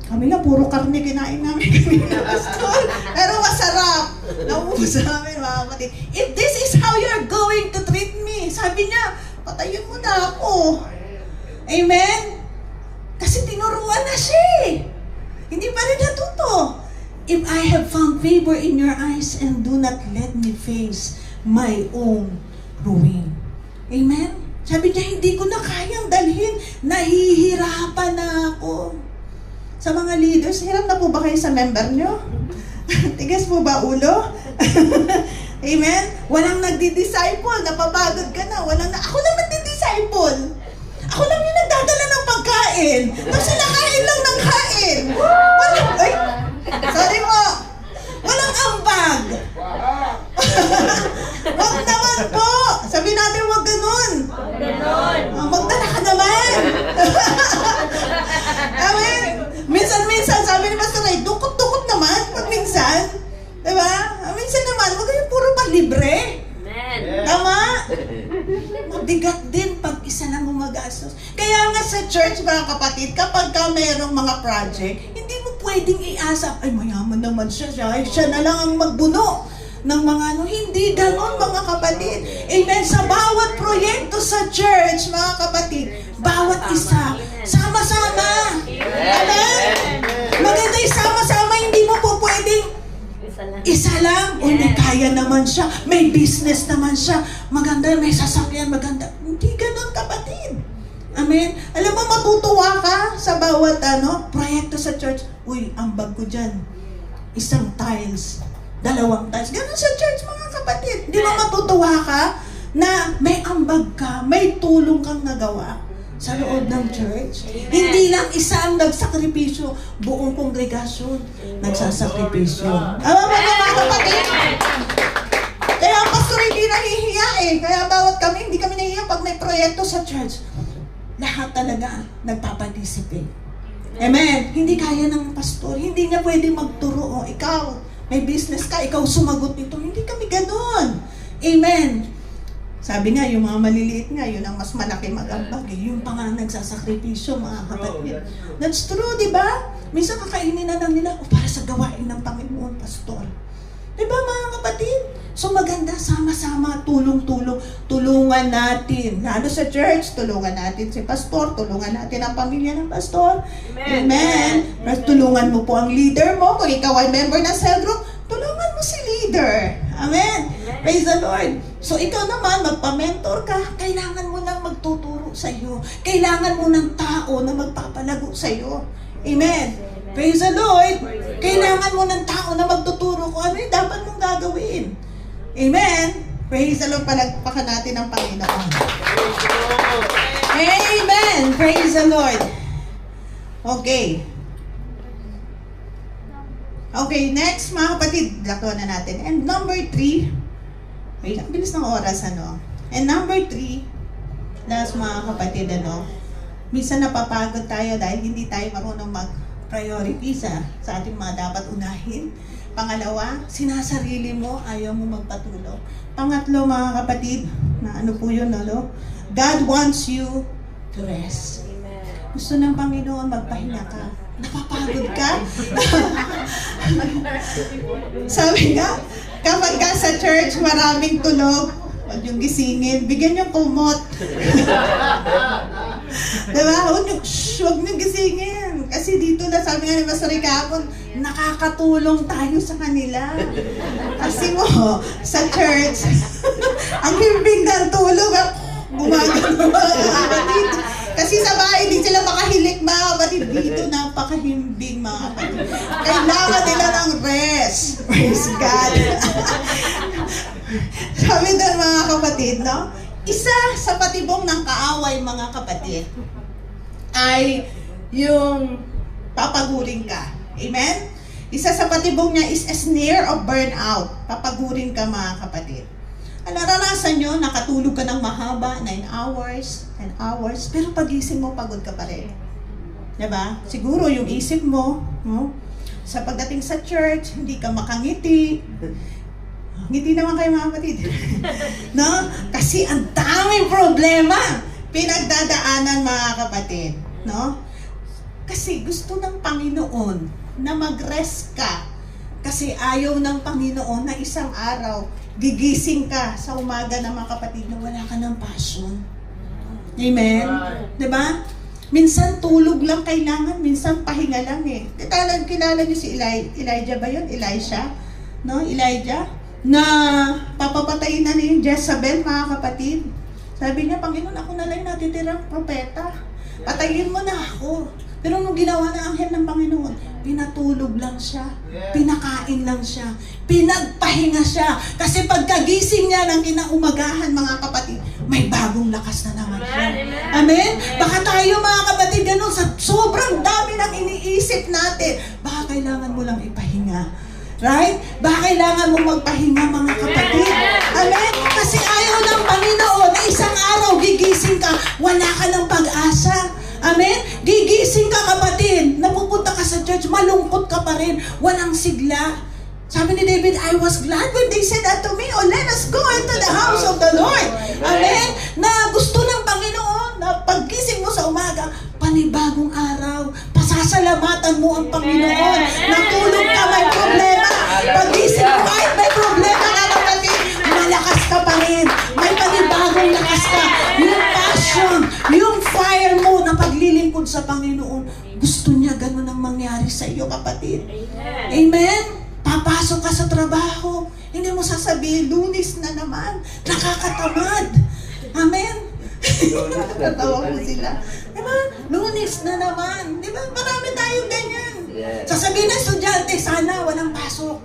Kami nga, puro karne kinain namin kami na pastor. Pero masarap. Naubos namin mga kapatid. If this is how you're going to treat me, sabi niya, patayin mo na ako. Amen? Kasi tinuruan na siya eh. Hindi pa rin natuto. If I have found favor in your eyes and do not let me face my own ruin. Amen? Sabi niya, hindi ko na kayang dalhin. Nahihirapan na ako. Sa mga leaders, hirap na po ba kayo sa member nyo? Tigas po ba ulo? Amen? Walang nagdi-disciple, napapagod ka na. Ako lang nagdi-disciple. Ako lang yung nagdadala ng pagkain. Tapos nakain lang ng kain. Sorry mo. Walang ambag. Wag naman po. Sabi natin wag ganun. Magdala ka naman. Amen? Minsan, sabi ni Pastor Ray, dukot-dukot naman pag minsan. Diba? Minsan naman, wag kayong puro palibre. Tama? Mabigat din pag isa lang gumagastos. Kaya nga sa church, mga kapatid, kapag ka merong mga project, hindi mo pwedeng iasa, ay mayaman naman siya na lang ang magbuno ng mga hindi ganon mga kapatid. Amen. Sa bawat proyekto sa church, mga kapatid, bawat isa, sama-sama. Amen. Maganda yung sama-sama, hindi mo po pwedeng isa lang. O may kaya naman siya, may business naman siya, maganda, may sasakyan, maganda. Hindi ganon kapatid. Amen. Alam mo, matutuwa ka sa bawat proyekto sa church. Uy, ang bag ko dyan, isang tiles, 2 tiles. Ganon sa church, mga kapatid. Di ba matutuwa ka na may ambag ka, may tulong kang nagawa sa loob ng church? Hindi lang isa ang nagsakripisyo, buong kongregasyon nagsasakripisyo. Alam mo mga kapatid? Kaya pastor hindi nahihiya eh. Kaya bawat kami, hindi kami nahihiya pag may proyekto sa church. Lahat talaga nagpaparticipate. Amen. Hindi kaya ng pastor. Hindi niya pwede magturo. Ikaw, may business ka, ikaw sumagot nito. Hindi kami ganon. Amen. Sabi nga, yung mga maliliit nga, yun ang mas malaki mag-ambag. Yung pa nga nagsasakripisyo, mga kapatid. That's true, di ba? Minsan kakainin na lang nila, para sa gawain ng Panginoon, pastor. Di ba, mga kapatid? So maganda, sama-sama, tulong-tulong, tulungan natin. Lalo sa church, tulungan natin si pastor, tulungan natin ang pamilya ng pastor. Amen. Amen. Tulungan mo po ang leader mo. Kung ikaw ay member ng cell group, tulungan mo si leader. Amen. Amen. Praise the Lord. So ikaw naman, magpa-mentor ka, kailangan mo nang magtuturo sa iyo. Kailangan mo ng tao na magpapalago sa iyo. Amen. Praise the Lord. Kailangan mo ng tao na magtuturo kung ano yung dapat mong gagawin. Amen. Praise the Lord. Palagpakan natin ang Panginoon. Amen. Praise the Lord. Okay. Okay, next mga kapatid, laktuan na natin. And number 3, wait, ang bilis ng oras, And number 3, last mga kapatid, minsan napapagod tayo dahil hindi tayo marunong mag-priority sa ating mga dapat unahin. Pangalawa, sinasarili mo, ayaw mo magpatulong. Pangatlo, mga kapatid, na po yun, God wants you to rest. Gusto ng Panginoon, magpahinga ka. Napapagod ka? Sabi nga, kapag ka sa church, maraming tulog, huwag yung gisingin, bigyan yung kumot. Diba? Huwag yung gisingin. Kasi dito na, sabi nga ni Pastor kahapon, nakakatulong tayo sa kanila. Kasi mo, sa church, ang himbing ng tulog, gumagano mga kapatid. Kasi sa bahay, hindi sila makahilik mga kapatid. Dito, napakahimbing mga kapatid. Kailangan nila ng rest. Praise God. Sabi doon mga kapatid, no? Isa sa patibong ng kaaway mga kapatid ay yung papagurin ka. Amen? Isa sa patibong niya is a snare of burnout. Papagurin ka mga kapatid. Naranasan nyo, nakatulog ka ng mahaba, 9 hours, 10 hours, pero pagising mo, pagod ka pa rin. Diba? Siguro yung isip mo, no? Sa pagdating sa church, hindi ka makangiti. Ngiti naman kayo mga kapatid. No? Kasi ang daming problema pinagdadaanan mga kapatid. No? Kasi gusto ng Panginoon na mag-rest ka. Kasi ayaw ng Panginoon na isang araw, gigising ka sa umaga ng mga kapatid na wala ka ng passion. Amen? Diba? Minsan tulog lang kailangan, minsan pahinga lang eh. Kilala niyo si Elijah ba yun? Elisha? No? Elijah? Na papapatayin na ni Jezebel, mga kapatid. Sabi niya, Panginoon, ako na lang natitirang propeta. Patayin mo na ako. Pero nung ginawa ng anghel ng Panginoon, pinatulog lang siya, pinakain lang siya, pinagpahinga siya. Kasi pagkagising niya ng kinaumagahan, mga kapatid, may bagong lakas na naman siya. Amen? Baka tayo mga kapatid, ganun, sa sobrang dami ng iniisip natin, baka kailangan mo lang ipahinga. Right? Baka kailangan mo magpahinga mga kapatid. Amen? Kasi ayaw ng Panginoon na isang araw gigising ka, wala ka ng pag-asa. Amen? Gigising ka kapatid, napupunta ka sa church, malungkot ka pa rin, walang sigla. Sabi ni David, I was glad when they said that to me, oh, let us go into the house of the Lord. Amen? Na gusto ng Panginoon na paggising mo sa umaga, panibagong araw, pasasalamatan mo ang Panginoon. Natulog ka, may problema. Paggising mo, kahit may problema ka kapatid, malakas ka pa rin. May panibagong lakas ka. Yung passion, yung fire mo na paglilingkod sa Panginoon, gusto niya ganun ang mangyari sa iyo kapatid. Amen? Papasok ka sa trabaho, hindi mo sasabihin, Lunes na naman, nakakatamad. Amen? Natatawa ko sila. Diba? Lunes na naman. Diba? Marami tayong ganyan. Sasabihin ng estudyante, sana walang pasok.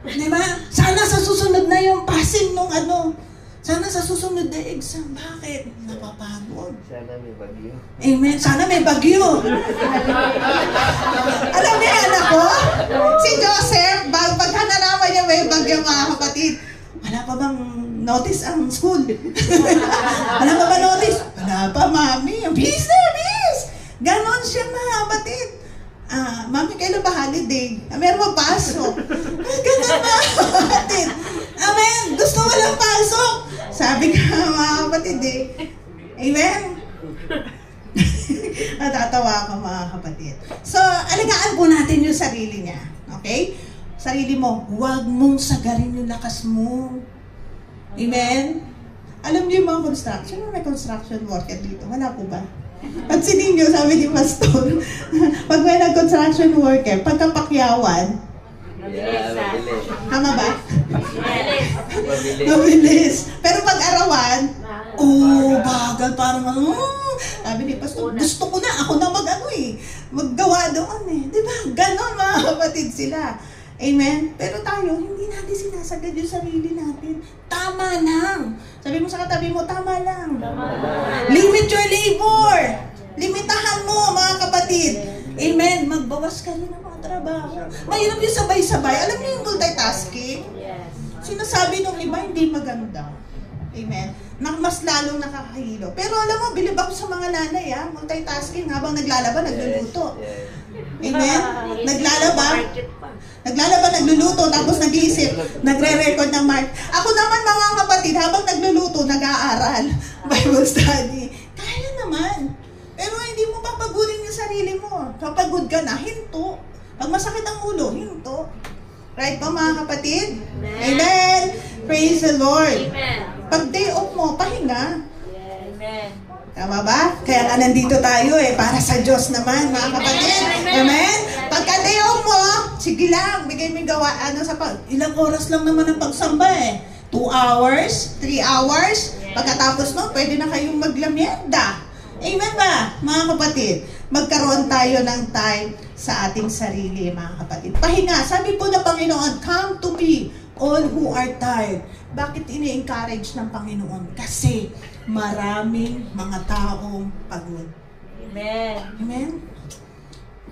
Diba? Sana sa susunod na yung passing nung ano. Sana sa susunod na exam. Bakit? Napapagod. Sana may bagyo. Amen. Sana may bagyo. Alam niya anak ko? Si Joseph, pagka nalaman niya may bagyo mga kapatid, wala pa bang notice ang school? Wala pa ba notice? Wala pa, mami. Bis na, bis! Ganon siya mga kapatid. Mami, kailan ba holiday? Meron ba pasok? Ganon mga kapatid. Amen. Gusto walang pasok. Sabi ka mga kapatid eh. Amen. Natatawa ako mga kapatid. So, alagaan po natin yung sarili niya. Okay? Sarili mo, huwag mong sagarin yung lakas mo. Amen? Alam niyo yung mga construction, may construction worker dito. Wala po ba? Pansinin niyo, sabi ni Pastor, pag may nag-construction worker, pagkapakyawan, Mabilis. tama ba? Mabilis. Mabilis. Pero pag arawan, bagal, parang, sabi ni Pastor, gusto ko na, ako na maggawa doon eh. Di ba? Ganon mga kapatid sila. Amen? Pero tayo, hindi natin sinasagad yung sarili natin. Tama lang. Sabi mo sa katabi mo, tama lang. Limit your labor. Limitahan mo mga kapatid. Amen? Magbawas ka rin ng mga trabaho. Mahirap yung sabay-sabay. Alam niyo yung multitasking? Sinasabi ng iba, hindi maganda. Amen? Mas lalong nakakahilo. Pero alam mo, bilib ako sa mga nanay, multitasking. Habang naglalaba, nagluluto. Amen? Naglalaba, nagluluto, tapos nag-iisip, nagre-record ng mark. Ako naman mga kapatid, habang nagluluto, nag-aaral. Bible study. Kaya naman. Pero Kapagod ka na, hinto. Pag masakit ang ulo, hinto. Right ba mga kapatid? Amen. Praise the Lord. Amen. Pag day off mo, pahinga. Amen. Tama ba? Kaya nga nandito tayo para sa Diyos naman, mga kapatid. Amen? Pagka day off mo, sige lang, bigay mo yung gawa, ilang oras lang naman ang pagsamba 2 hours, 3 hours, pagkatapos mo, pwede na kayong maglamyenda. Amen ba, mga kapatid? Magkaroon tayo ng time sa ating sarili, mga kapatid. Pahinga, sabi po ng Panginoon, come to me, all who are tired. Bakit ini-encourage ng Panginoon? Kasi maraming mga taong pagod. Amen. Amen?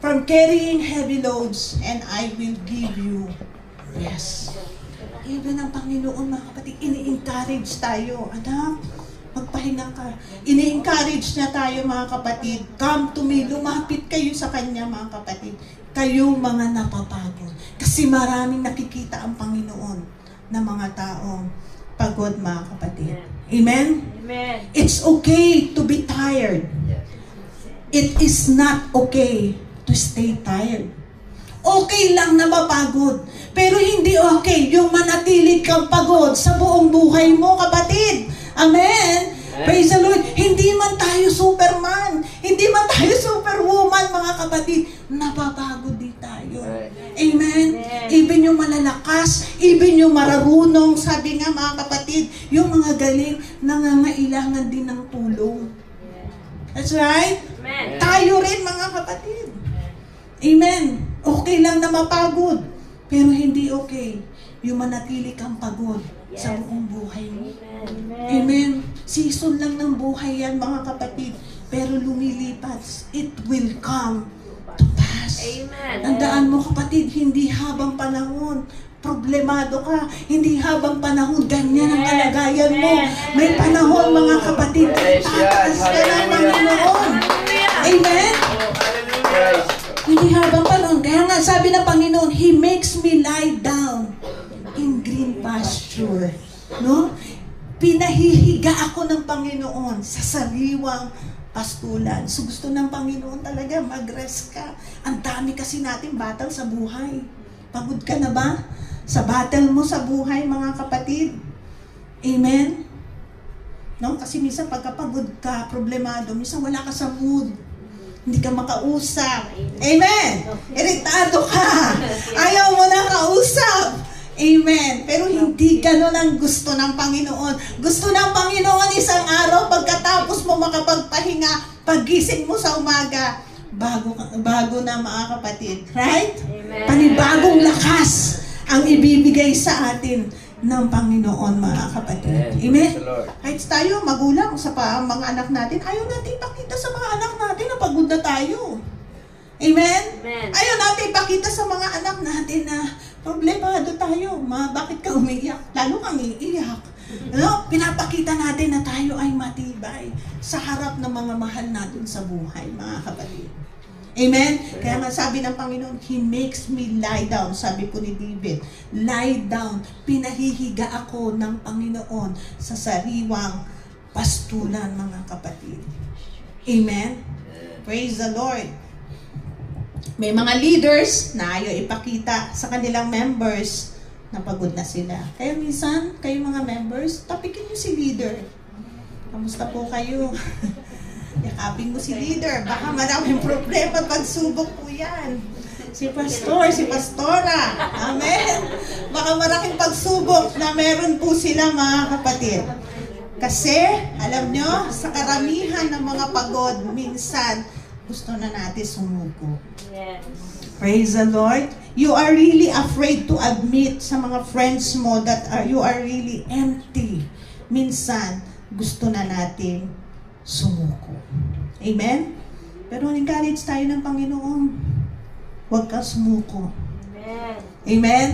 From carrying heavy loads, and I will give you rest. Even ang Panginoon, mga kapatid, ini-encourage tayo. Anak, magpahinga ka. Ini-encourage niya tayo, mga kapatid. Come to me, lumapit kayo sa Kanya, mga kapatid. Kayong mga napapagod. Kasi maraming nakikita ang Panginoon na mga taong pagod, mga kapatid. Amen? Amen. It's okay to be tired. It is not okay to stay tired. Okay lang na mapagod. Pero hindi okay yung manatili kang pagod sa buong buhay mo, kapatid. Amen? Praise the Lord. Hindi man tayo Superman. Hindi man tayo Superwoman, mga kapatid. Napapagod din tayo. Amen? Even yung malalakas, even yung mararunong, sabi nga mga kapatid, yung mga galing, nangangailangan din ng tulong. That's right? Amen. Tayo rin, mga kapatid. Amen? Okay lang na mapagod. Pero hindi okay yung manatili kang pagod sa buong buhay mo. Amen. Season lang ng buhay yan, mga kapatid. Pero lumilipat. It will come to pass. Amen. Tandaan mo, kapatid, hindi habang panahon problemado ka. Hindi habang panahon ganyan ang kalagayan mo. May panahon, mga kapatid, tataas ka ng Panginoon. Amen. Hindi habang panahon. Kaya nga sabi ng Panginoon, He makes me lie down in green pasture. No? Pinahihiga ako ng Panginoon sa sariwang pastulan. So gusto ng Panginoon talaga mag-rest ka. Ang dami kasi natin battle sa buhay. Pagod ka na ba? Sa battle mo sa buhay, mga kapatid. Amen? No? Kasi minsan pagkapagod ka, problemado, minsan wala ka sa mood. Hindi ka makausap. Amen? Iritado ka. Ayaw mo na kausap. Amen. Pero hindi ganun ang gusto ng Panginoon. Gusto ng Panginoon isang araw pagkatapos mo makapagpahinga, paggising mo sa umaga, bago na, mga kapatid. Right? Amen. Panibagong lakas ang ibibigay sa atin ng Panginoon, mga kapatid. Amen? Kahit tayo, magulang, sa mga anak natin, ayaw natin ipakita sa mga anak natin na pagod na tayo. Amen? Amen. Ayaw natin ipakita sa mga anak natin na problemado tayo. Bakit ka umiiyak? Lalo kang iiyak. No? Pinapakita natin na tayo ay matibay sa harap ng mga mahal natin sa buhay, mga kapatid. Amen? Kaya nga sabi ng Panginoon, He makes me lie down. Sabi po ni David, lie down. Pinahihiga ako ng Panginoon sa sariwang pastulan, mga kapatid. Amen? Praise the Lord. May mga leaders na ayaw ipakita sa kanilang members na pagod na sila. Kaya minsan, kayo mga members, tapikin niyo si leader. Kamusta po kayo? Yakapin mo si leader. Baka maraming problema at pagsubok po yan. Si pastor, si pastora. Amen. Baka maraming pagsubok na meron po sila, mga kapatid. Kasi, alam nyo, sa karamihan ng mga pagod, minsan, gusto na natin sumuko. Yes. Praise the Lord. You are really afraid to admit sa mga friends mo that you are really empty. Minsan, gusto na natin sumuko. Amen? Pero encourage tayo ng Panginoon. Huwag kang sumuko. Amen. Amen?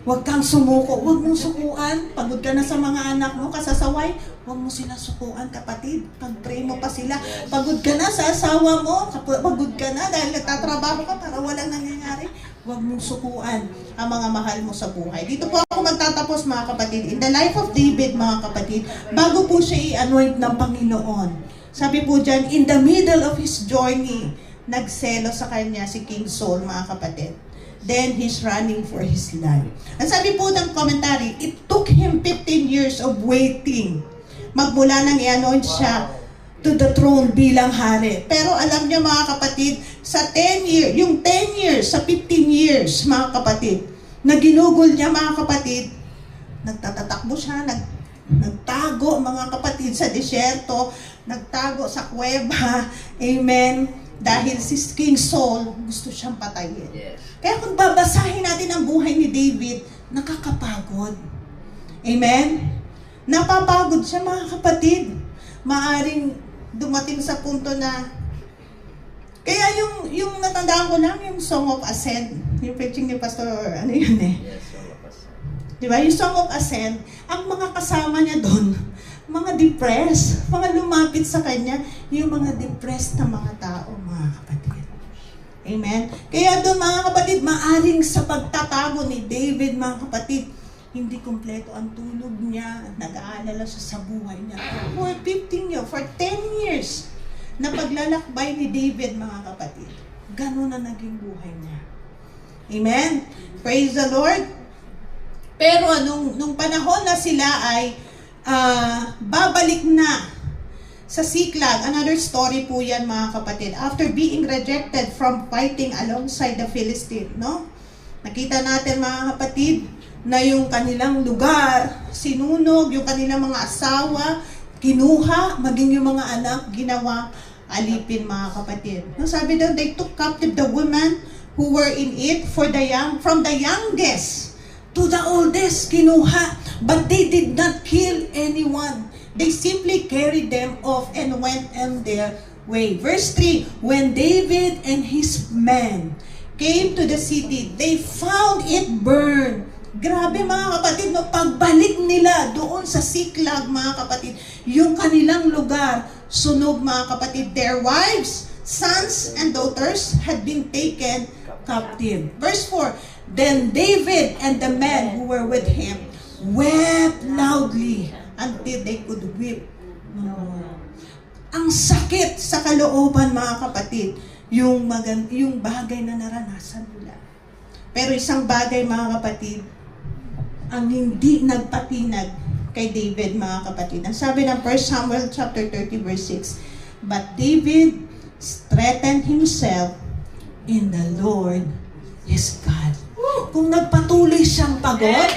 Huwag kang sumuko. Huwag mong sukuan. Pagod ka na sa mga anak mo, kasasaway, huwag mo sila sukuan, kapatid. Pag-pray mo pa sila. Pagod ka na sa asawa mo, pagod ka na dahil nagtatrabaho ka para walang nangyayari. Huwag mong sukuan ang mga mahal mo sa buhay. Dito po ako magtatapos, mga kapatid. In the life of David, mga kapatid, bago po siya i-anoint ng Panginoon. Sabi po dyan, in the middle of his journey, nagselo sa kanya si King Saul, mga kapatid. Then he's running for his life. Ang sabi po ng commentary, it took him 15 years of waiting. Magmula nang i-anoint siya to the throne bilang hari. Pero alam niyo mga kapatid, sa 10 years, yung 10 years, sa 15 years, mga kapatid, na ginugol niya mga kapatid, nagtatatakbo siya, nagtago mga kapatid sa disyerto, nagtago sa kuweba, amen, dahil si King Saul gusto siyang patayin. Yes. Kaya kung babasahin natin ang buhay ni David, nakakapagod. Amen? Napapagod siya mga kapatid. Maaring dumating sa punto na, kaya yung natandaan ko lang, yung Song of Ascent, yung preaching ni Pastor, ano yun eh? Yes, malakas. Diba? Yung Song of Ascent, ang mga kasama niya doon, mga depressed, mga lumapit sa kanya, yung mga depressed na mga tao, mga kapatid. Amen? Kaya doon mga kapatid, maaring sa pagtatago ni David, mga kapatid, hindi kumpleto ang tulog niya, nag-aalala siya sa buhay niya. For 15 years, for 10 years, na paglalakbay ni David, mga kapatid. Ganun na naging buhay niya. Amen? Praise the Lord. Pero nung panahon na sila ay babalik na sa Siklag, another story po yan mga kapatid. After being rejected from fighting alongside the Philistine, no? Nakita natin mga kapatid na yung kanilang lugar, sinunog, yung kanilang mga asawa, kinuha, maging yung mga anak, ginawa alipin mga kapatid. No, sabi daw, they took captive the women who were in it from the youngest to the oldest, kinuha. But they did not kill anyone. They simply carried them off and went on their way. Verse 3, when David and his men came to the city, they found it burned. Grabe mga kapatid, no, pagbalik nila doon sa Siklag, mga kapatid, yung kanilang lugar, sunog mga kapatid. Their wives, sons, and daughters had been taken captive. Verse 4, then David and the men who were with him wept loudly until they could weep no more. Ang sakit sa kalooban mga kapatid, yung bagay na naranasan nila. Pero isang bagay mga kapatid, ang hindi nagpatinag kay David mga kapatid. Ang sabi ng 1 Samuel chapter 30 verse 6, but David strengthened himself in the Lord his God. Kung nagpatuloy siyang pagod,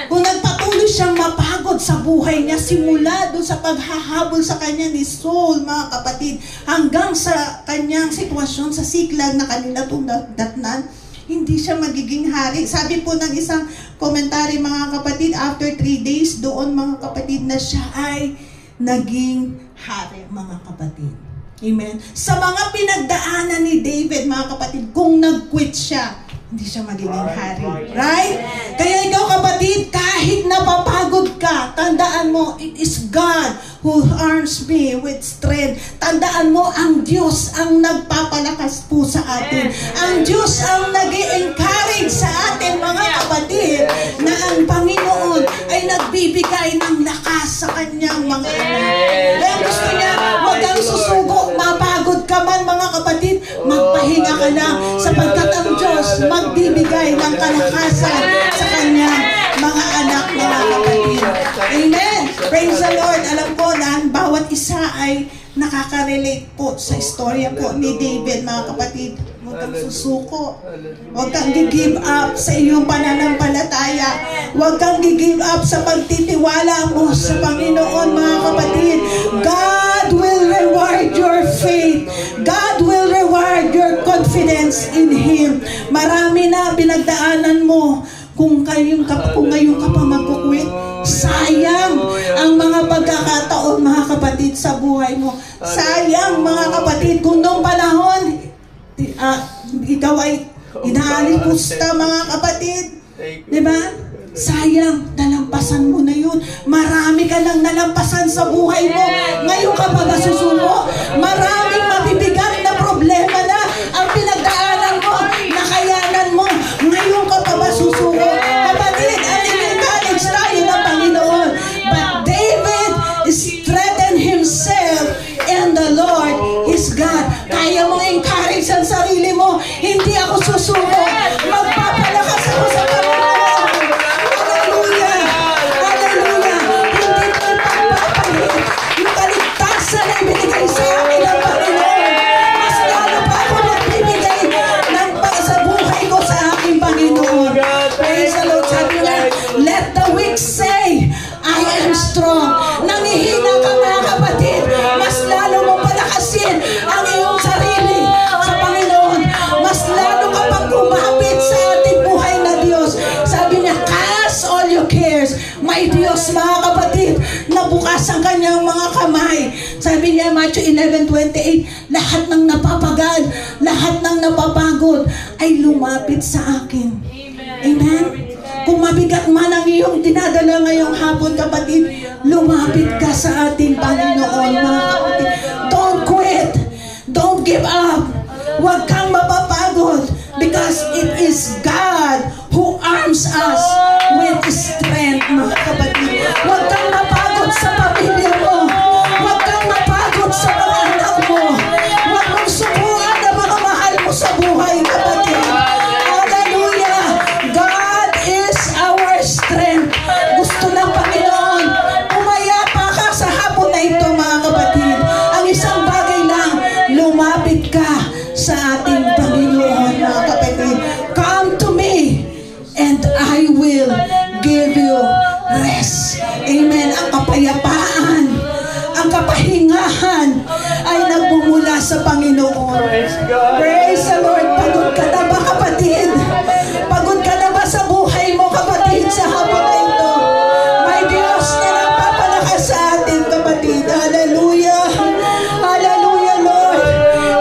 kung nagpatuloy siyang mapagod sa buhay niya, simula doon sa paghahabol sa kanya ni Saul, mga kapatid, hanggang sa kanyang sitwasyon sa Siklag na kanila datnan, hindi siya magiging hari. Sabi po ng isang komentary, mga kapatid, after 3 days, doon mga kapatid na siya ay naging hari, mga kapatid. Amen. Sa mga pinagdaanan ni David, mga kapatid, kung nag-quit siya, hindi siya magiging hari. Right? Kaya ikaw kapatid, kahit napapagod ka, tandaan mo, it is God who arms me with strength. Tandaan mo, ang Diyos ang nagpapalakas po sa atin. Ang Diyos ang nag-i-encourage sa atin, mga kapatid, na ang Panginoon ay nagbibigay ng lakas sa kanyang mga anak. Kaya gusto niya, huwag kang susuko, mapagod ka man, mga kapatid, magpahinga ka lang, sapagkat ang Diyos magbibigay ng kalakasan sa kanyang mga anak, mga kapatid. Amen! Praise the Lord! Alam ko na bawat isa ay nakaka-relate po sa istorya po ni David, mga kapatid. Huwag kang susuko. Huwag kang gi-give up sa iyong pananampalataya. Huwag kang gi-give up sa pagtitiwala mo sa Panginoon, mga kapatid. God will reward your faith. God will reward your confidence in Him. Marami na pinagdaanan mo. Kung ngayon ka pa magkukwit, sayang ang mga pagkakataon, mga kapatid, sa buhay mo. Sayang, mga kapatid, kung noong panahon, ikaw ay inaalipusta, mga kapatid. Diba? Sayang, nalampasan mo na yun. Marami ka lang nalampasan sa buhay mo. Ngayon ka pa ba susuko? Maraming mabibigat na problema na ang pinagdaanan mo, nakayanan mo. Ngayon ka pa ba susuko? Kapatid, encourage tayo ng Panginoon. But David strengthened himself in the Lord his God. Kaya mo encourage sa strong. Nangihina ka mga kapatid, mas lalo mo palakasin ang iyong sarili sa Panginoon. Mas lalo ka pang kumapit sa ating buhay na Diyos. Sabi niya, cast all your cares. May Diyos mga kapatid, nabukas ang kanyang mga kamay. Sabi niya, Matthew 11:28, lahat ng napapagad, lahat ng napapagod ay lumapit sa akin. Amen? Kung mabigat man ang iyong dinadala ngayong hapon, kapatid, lumapit ka sa ating Panginoon, mga kapatid. Don't quit. Don't give up. Huwag kang mapapagod because it is God who arms us with strength, mga kapatid. Huwag kang mapagod sa pamilya mo. Huwag kang mapagod sa mga anak mo. Huwag mong subukan ang mga mahal mo sa buhay, kapatid. Hallelujah! God is our strength. Gusto ng Panginoon, umayapa ka sa hapon na ito, mga kapatid. Ang isang bagay lang, lumapit ka sa ating Panginoon, mga kapatid. Come to me and I will give you rest. Amen. Ang kapayapaan, ang kapahingahan ay nagmumula sa Panginoon. Praise the Lord. Pagod ka na ba, kapatid? Pagod ka na ba sa buhay mo, kapatid, sa hapon na ito? May Diyos na nagpapalakas sa atin, kapatid. Hallelujah. Hallelujah, Lord.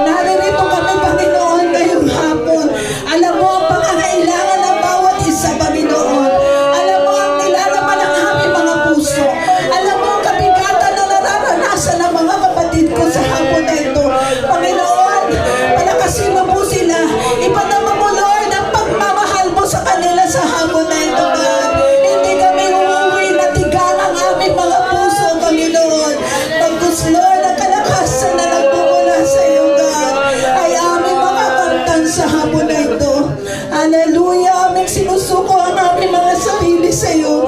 Naririto kami, Panginoon, ngayong hapon. Alam mo ang pangangailangan ng bawat isa, Panginoon. Alam mo ang nilalaman ng aming mga puso. Alam mo ang kabigatan na nararanasan ng mga kapatid ko sa hapon na ito. Panginoon, palakasin mo po sila. Ipadama mo, Lord, ang pagmamahal mo sa kanila sa hapon na ito, God. Hindi kami uuwi na tigang ang aming mga puso, Panginoon. Pagkus, Lord, ang kalakasan na nagmumula sa iyo, God, ay aming makakamtan sa hapon na ito. Hallelujah, aming sinusuko ang aming mga sarili sa iyo.